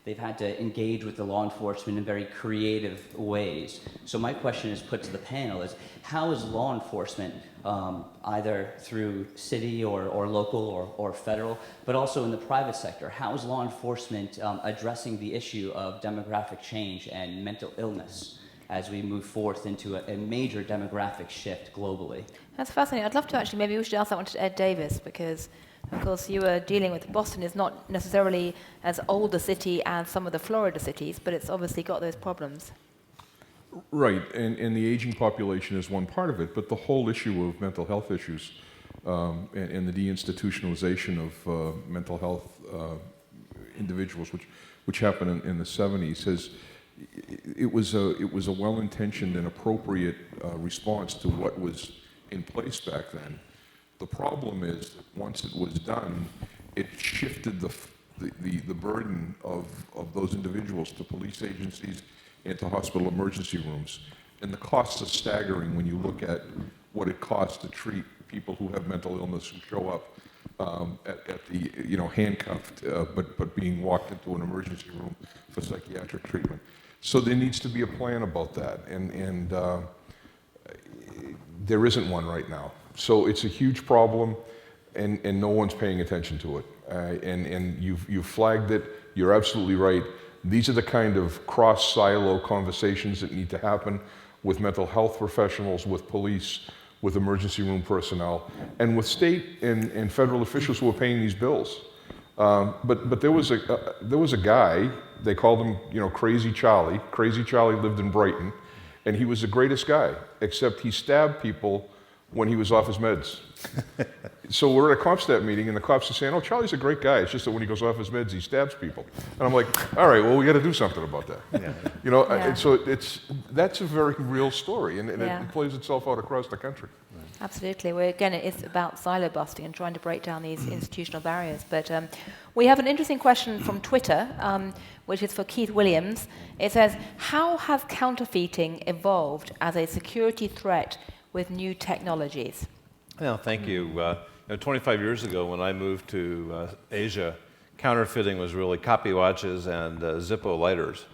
H: they've had to engage with the law enforcement in very creative ways. So my question is put to the panel is, how is law enforcement, either through city or local or federal, but also in the private sector, how is law enforcement addressing the issue of demographic change and mental illness as we move forth into a major demographic shift globally?
B: That's fascinating. I'd love to actually, maybe we should ask that one to Ed Davis, because of course you were dealing with Boston is not necessarily as old a city as some of the Florida cities, but it's obviously got those problems.
C: Right, and the aging population is one part of it, but the whole issue of mental health issues and the deinstitutionalization of mental health individuals, which happened in the 70s, it was a well-intentioned and appropriate response to what was in place back then. The problem is that once it was done, it shifted the burden of those individuals to police agencies and to hospital emergency rooms. And the costs are staggering when you look at what it costs to treat people who have mental illness who show up at the, handcuffed, but being walked into an emergency room for psychiatric treatment. So there needs to be a plan about that, and there isn't one right now. So it's a huge problem, and no one's paying attention to it. And you've flagged it. You're absolutely right. These are the kind of cross-silo conversations that need to happen with mental health professionals, with police, with emergency room personnel, and with state and federal officials who are paying these bills. But there was a guy, they called him, Crazy Charlie. Crazy Charlie lived in Brighton, and he was the greatest guy, except he stabbed people when he was off his meds. So we're at a COPSTAT meeting, and the cops are saying, "Oh, Charlie's a great guy. It's just that when he goes off his meds, he stabs people." And I'm like, "All right, well, we got to do something about that."
B: Yeah.
C: And so that's a very real story, and it plays itself out across the country.
B: Absolutely. Well, again, it is about silo busting and trying to break down these institutional barriers. But we have an interesting question from Twitter, which is for Keith Williams. It says, how has counterfeiting evolved as a security threat with new technologies?
G: Well, thank you. 25 years ago, when I moved to Asia, counterfeiting was really copy watches and Zippo lighters.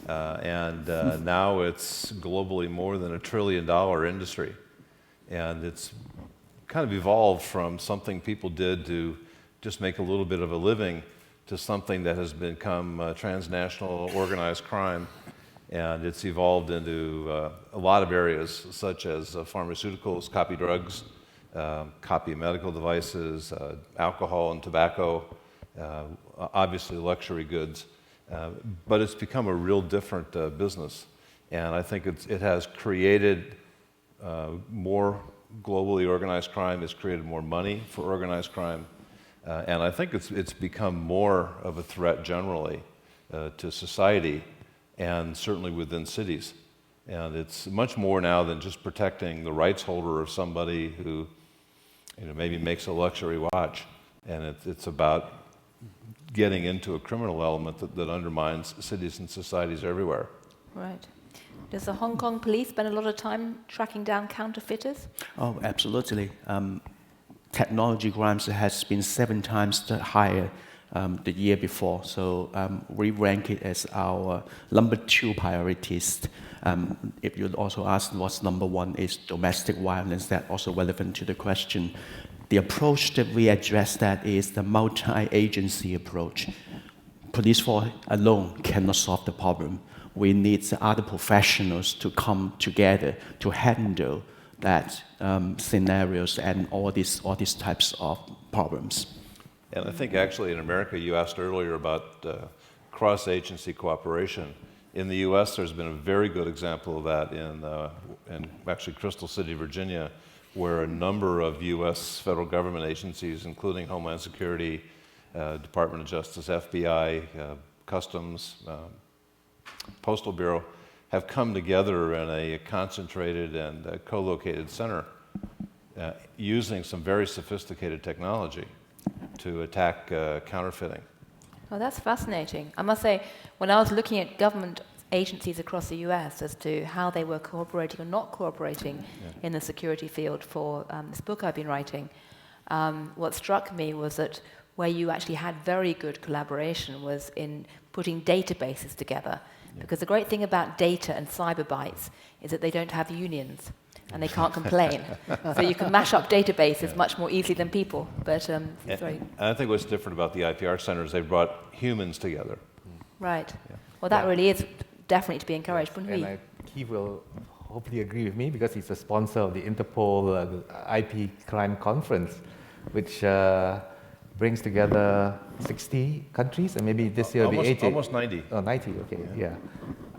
G: Now it's globally more than $1 trillion industry. And it's kind of evolved from something people did to just make a little bit of a living to something that has become transnational organized crime. And it's evolved into a lot of areas, such as pharmaceuticals, copy drugs, copy medical devices, alcohol and tobacco, obviously luxury goods. But it's become a real different business. And I think it has created more globally organized crime, it's created more money for organized crime, and I think it's become more of a threat generally to society and certainly within cities. And it's much more now than just protecting the rights holder of somebody who maybe makes a luxury watch, and it's about getting into a criminal element that undermines cities and societies everywhere.
B: Right. Does the Hong Kong police spend a lot of time tracking down counterfeiters?
F: Oh, absolutely. Technology crimes has been 7 times higher the year before. So we rank it as our number 2 priorities. If you also ask what's number 1 is domestic violence, that's also relevant to the question. The approach that we address that is the multi-agency approach. Police force alone cannot solve the problem. We need other professionals to come together to handle that scenarios and all these types of problems.
G: And I think actually in America, you asked earlier about cross-agency cooperation. In the U.S., there's been a very good example of that in actually Crystal City, Virginia, where a number of U.S. federal government agencies, including Homeland Security, Department of Justice, FBI, Customs, Postal Bureau, have come together in a concentrated and co-located center using some very sophisticated technology to attack counterfeiting.
B: Oh, that's fascinating. I must say, when I was looking at government agencies across the US as to how they were cooperating or not cooperating in the security field for this book I've been writing, what struck me was that where you actually had very good collaboration was in putting databases together. Because the great thing about data and cyber bites is that they don't have unions and they can't complain. So you can mash up databases much more easily than people. But it's very...
G: And I think what's different about the IPR centers, they've brought humans together.
B: Right. Well, that really is definitely to be encouraged.
E: And Keith will hopefully agree with me because he's a sponsor of the INTERPOL IP crime conference, which brings together 60 countries, and maybe this year will be 80.
G: Almost 90.
E: Oh, 90, okay, yeah.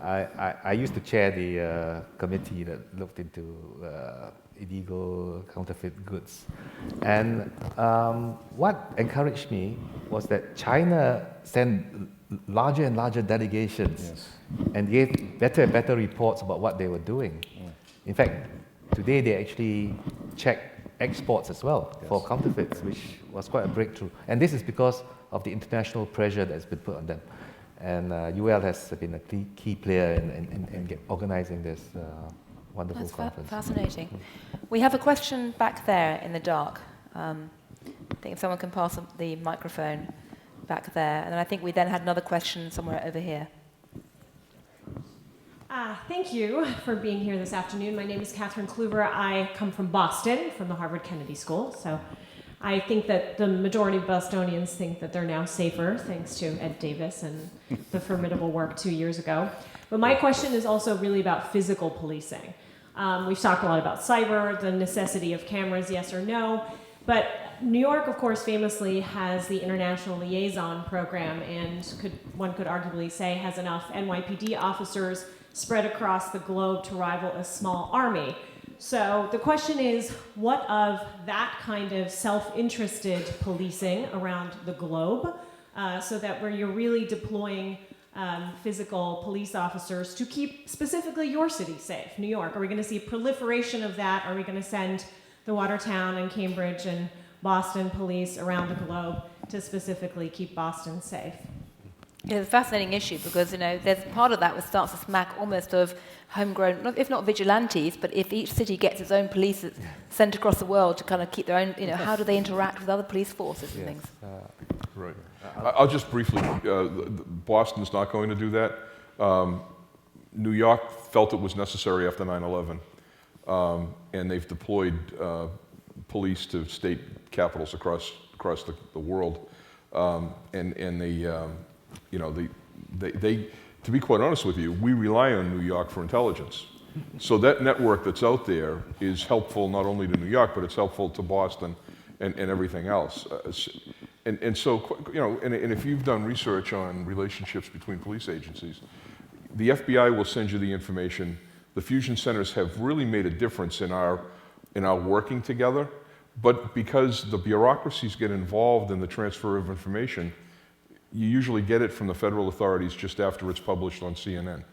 E: I used to chair the committee that looked into illegal counterfeit goods. And what encouraged me was that China sent larger and larger delegations and gave better and better reports about what they were doing. In fact, today they actually check exports as well for counterfeits, which was quite a breakthrough. And this is because of the international pressure that's been put on them. And UL has been a key player in organizing this wonderful conference.
B: Fascinating. We have a question back there in the dark. I think if someone can pass the microphone back there. And then I think we then had another question somewhere over here.
I: Thank you for being here this afternoon. My name is Catherine Kluver. I come from Boston, from the Harvard Kennedy School. So I think that the majority of Bostonians think that they're now safer, thanks to Ed Davis and the formidable work 2 years ago. But my question is also really about physical policing. We've talked a lot about cyber, the necessity of cameras, yes or no. But New York, of course, famously has the International Liaison Program, and one could arguably say has enough NYPD officers spread across the globe to rival a small army. So the question is, what of that kind of self-interested policing around the globe, so that where you're really deploying physical police officers to keep specifically your city safe, New York? Are we going to see a proliferation of that? Are we going to send the Watertown and Cambridge and Boston police around the globe to specifically keep Boston safe.
B: It's a fascinating issue because, there's part of that which starts to smack almost of homegrown, if not vigilantes, but if each city gets its own police sent across the world to kind of keep their own, how do they interact with other police forces and things?
C: Right. I'll just briefly, Boston's not going to do that. New York felt it was necessary after 9/11, and they've deployed police to state capitals across the world, and they, to be quite honest with you, we rely on New York for intelligence. So that network that's out there is helpful not only to New York, but it's helpful to Boston and everything else. And so, and if you've done research on relationships between police agencies, the FBI will send you the information. The fusion centers have really made a difference in our working together, but because the bureaucracies get involved in the transfer of information, you usually get it from the federal authorities just after it's published on CNN.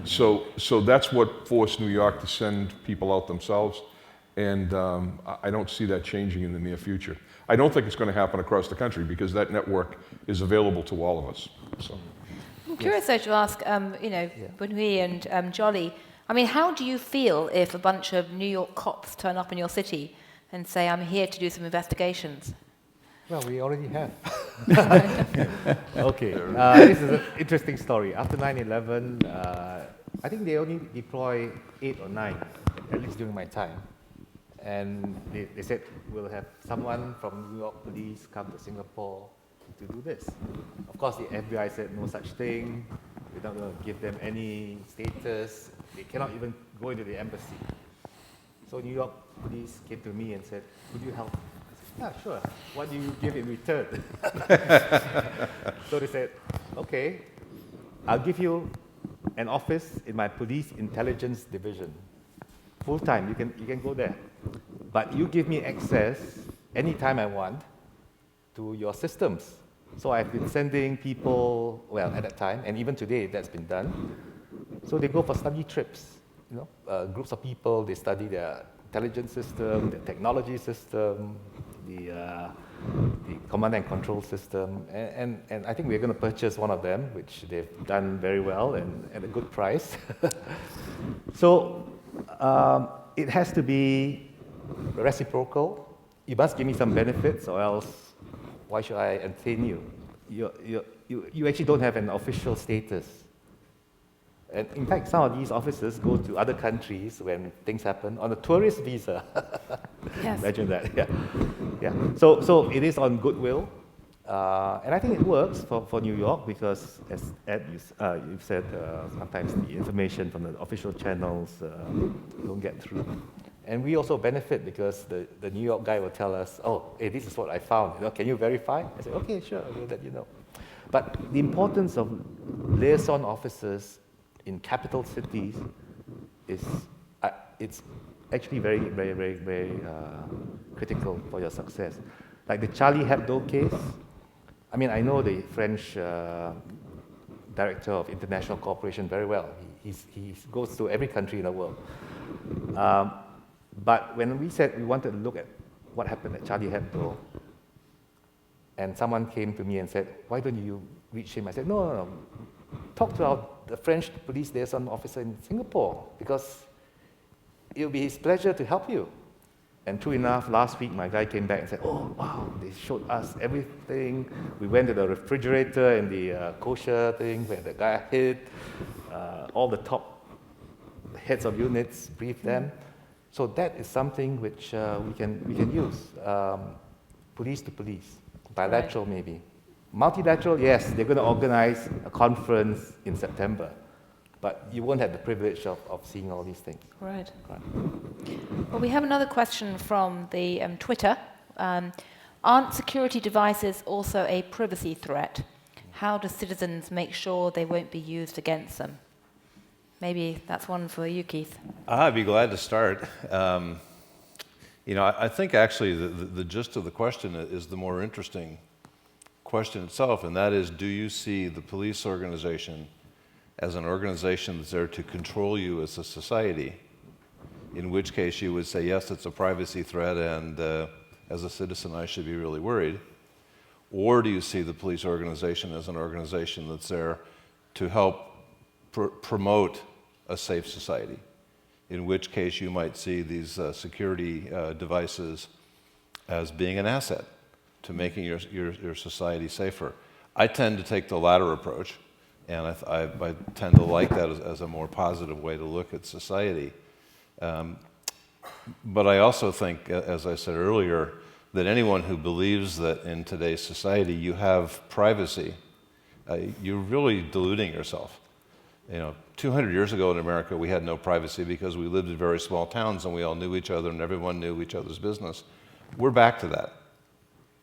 C: So that's what forced New York to send people out themselves, and I don't see that changing in the near future. I don't think it's going to happen across the country because that network is available to all of us. So.
B: I'm curious though to ask, Boon and Jolly, how do you feel if a bunch of New York cops turn up in your city and say, I'm here to do some investigations?
E: Well, we already have. Okay, this is an interesting story. After 9/11, I think they only deploy 8 or 9, at least during my time. And they said, we'll have someone from New York police come to Singapore to do this. Of course, the FBI said no such thing. We're not going to give them any status. They cannot even go into the embassy. So New York police came to me and said, could you help? Yeah, sure. What do you give in return? So they said, okay, I'll give you an office in my police intelligence division. Full time, you can go there. But you give me access anytime I want to your systems. So I've been sending people, well, at that time, and even today that's been done. So they go for study trips, groups of people, they study their intelligence system, the technology system, the command and control system, and I think we're going to purchase one of them, which they've done very well and at a good price. So it has to be reciprocal. You must give me some benefits, or else why should I entertain you? You actually don't have an official status. And in fact, some of these officers go to other countries when things happen on a tourist visa.
B: Yes.
E: Imagine that, yeah. So it is on goodwill. And I think it works for New York because, as Ed, you've said, sometimes the information from the official channels don't get through. And we also benefit because the New York guy will tell us, oh, hey, this is what I found. Can you verify? I say, okay, sure, I will let you know. But the importance of liaison officers in capital cities is it's actually very, very, very, very critical for your success. Like the Charlie Hebdo case. I know the French director of international cooperation very well. He goes to every country in the world. But when we said we wanted to look at what happened at Charlie Hebdo, and someone came to me and said, why don't you reach him? I said, no. Talk to the French police liaison officer in Singapore, because it will be his pleasure to help you. And true enough, last week my guy came back and said, oh, wow, they showed us everything. We went to the refrigerator and the kosher thing where the guy hid. All the top heads of units, briefed them. So that is something which we can use. Police to police, bilateral maybe. Multilateral, yes, they're going to organize a conference in September. But you won't have the privilege of seeing all these things.
B: Right. Well, we have another question from the Twitter. Aren't security devices also a privacy threat? How do citizens make sure they won't be used against them? Maybe that's one for you, Keith.
G: I'd be glad to start. I think actually the gist of the question is the more interesting question itself, and that is, do you see the police organization as an organization that's there to control you as a society in which case you would say, yes, it's a privacy threat, and as a citizen, I should be really worried? Or do you see the police organization as an organization that's there to help promote a safe society, in which case you might see these security devices as being an asset to making your society safer? I tend to take the latter approach, and I tend to like that as a more positive way to look at society. But I also think, as I said earlier, that anyone who believes that in today's society you have privacy, you're really deluding yourself. 200 years ago in America, we had no privacy because we lived in very small towns and we all knew each other and everyone knew each other's business. We're back to that.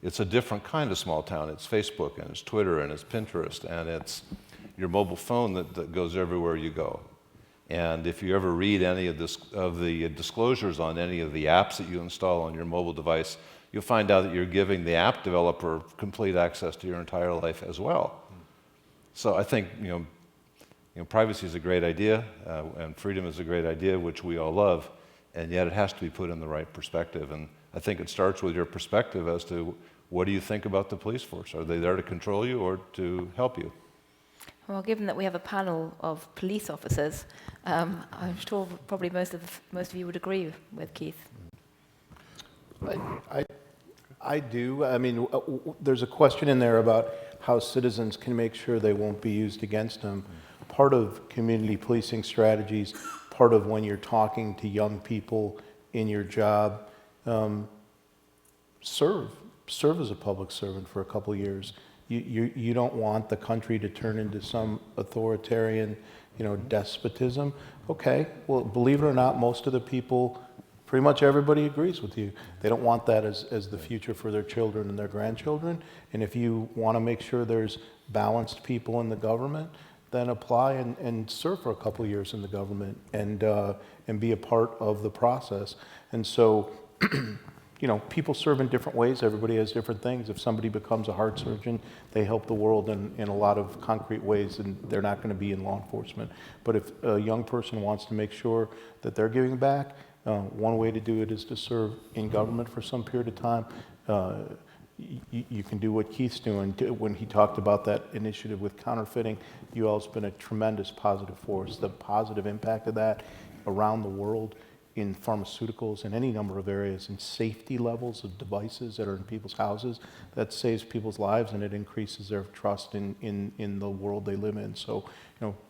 G: It's a different kind of small town. It's Facebook and it's Twitter and it's Pinterest and it's your mobile phone that goes everywhere you go. And if you ever read any of the disclosures on any of the apps that you install on your mobile device, you'll find out that you're giving the app developer complete access to your entire life as well. So I think privacy is a great idea, and freedom is a great idea, which we all love, and yet it has to be put in the right perspective. And I think it starts with your perspective as to what do you think about the police force? Are they there to control you or to help you?
B: Well, given that we have a panel of police officers, I'm sure probably most of you would agree with Keith.
D: I do. I mean, there's a question in there about how citizens can make sure they won't be used against them. Part of community policing strategies, part of when you're talking to young people in your job, serve as a public servant for a couple of years. You don't want the country to turn into some authoritarian, despotism. Okay, well, believe it or not, most of the people, pretty much everybody agrees with you. They don't want that as the future for their children and their grandchildren. And if you want to make sure there's balanced people in the government, then apply and serve for a couple of years in the government and be a part of the process. And so, people serve in different ways. Everybody has different things. If somebody becomes a heart surgeon, they help the world in a lot of concrete ways, and they're not going to be in law enforcement. But if a young person wants to make sure that they're giving back, one way to do it is to serve in government for some period of time. You can do what Keith's doing. When he talked about that initiative with counterfeiting, you all's been a tremendous positive force. The positive impact of that around the world in pharmaceuticals and any number of areas, in safety levels of devices that are in people's houses, that saves people's lives and it increases their trust in the world they live in. So,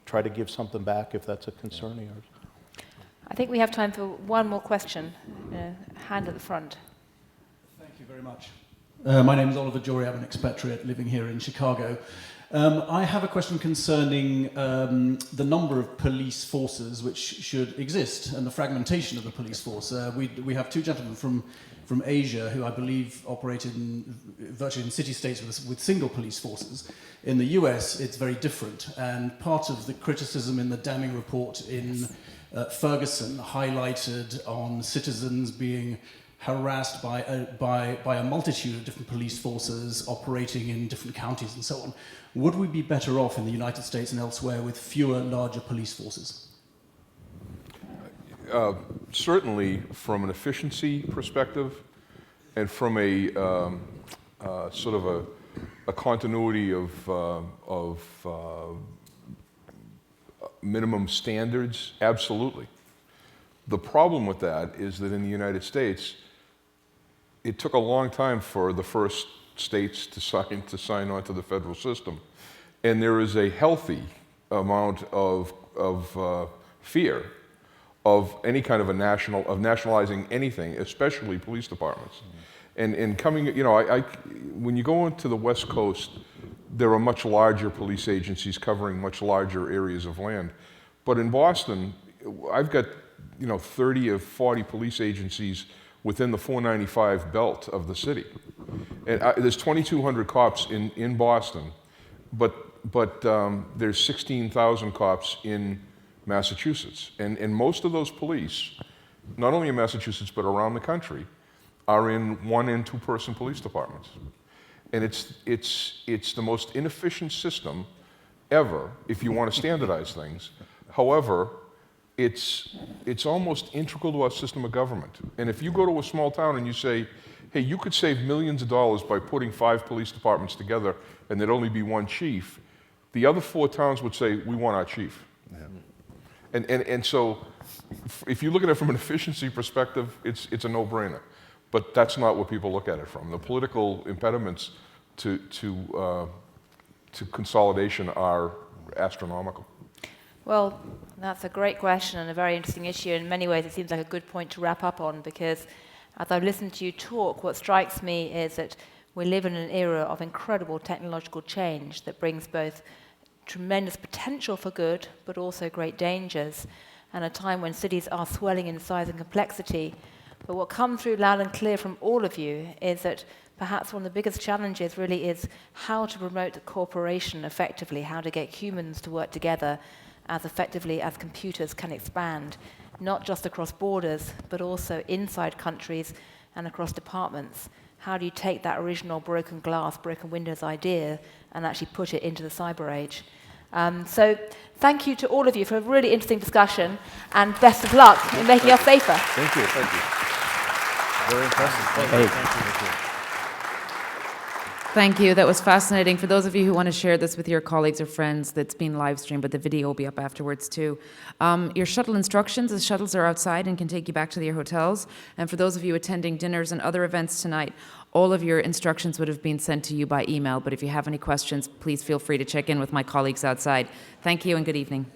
D: try to give something back if that's a concern of yours.
B: I think we have time for one more question. Hand at the front.
J: Thank you very much. My name is Oliver Jory. I'm an expatriate living here in Chicago. I have a question concerning the number of police forces which should exist and the fragmentation of the police force. We have two gentlemen from Asia who I believe operate virtually in city-states with single police forces. In the US, it's very different. And part of the criticism in the damning report in Ferguson highlighted on citizens being harassed by a multitude of different police forces operating in different counties and so on. Would we be better off in the United States and elsewhere with fewer, larger police forces?
C: Certainly, from an efficiency perspective, and from a sort of a continuity of minimum standards, absolutely. The problem with that is that in the United States, it took a long time for the first states to sign on to the federal system, and there is a healthy amount of fear of any kind of nationalizing anything, especially police departments. And coming, when you go into the West Coast, there are much larger police agencies covering much larger areas of land. But in Boston, I've got 30 or 40 police agencies within the 495 belt of the city. And there's 2,200 cops in Boston, but there's 16,000 cops in Massachusetts. And most of those police, not only in Massachusetts but around the country, are in 1- and 2-person police departments. And it's the most inefficient system ever if you want to standardize things. However, it's almost integral to our system of government. And if you go to a small town and you say, hey, you could save millions of dollars by putting 5 police departments together and there'd only be one chief, the other 4 towns would say, we want our chief. Yeah. And so if you look at it from an efficiency perspective, it's a no-brainer. But that's not what people look at it from. The political impediments to consolidation are astronomical.
B: Well, that's a great question and a very interesting issue. In many ways, it seems like a good point to wrap up on, because as I've listened to you talk, what strikes me is that we live in an era of incredible technological change that brings both tremendous potential for good, but also great dangers, and a time when cities are swelling in size and complexity. But what comes through loud and clear from all of you is that perhaps one of the biggest challenges really is how to promote cooperation effectively, how to get humans to work together as effectively as computers can expand, not just across borders, but also inside countries and across departments. How do you take that original broken glass, broken windows idea and actually put it into the cyber age? So thank you to all of you for a really interesting discussion, and best of luck in making us safer.
G: Thank you. Thank you. Very impressive. Thank you.
A: Thank you. That was fascinating. For those of you who want to share this with your colleagues or friends, that's been live streamed, but the video will be up afterwards too. Your shuttle instructions, the shuttles are outside and can take you back to your hotels. And for those of you attending dinners and other events tonight, all of your instructions would have been sent to you by email. But if you have any questions, please feel free to check in with my colleagues outside. Thank you and good evening.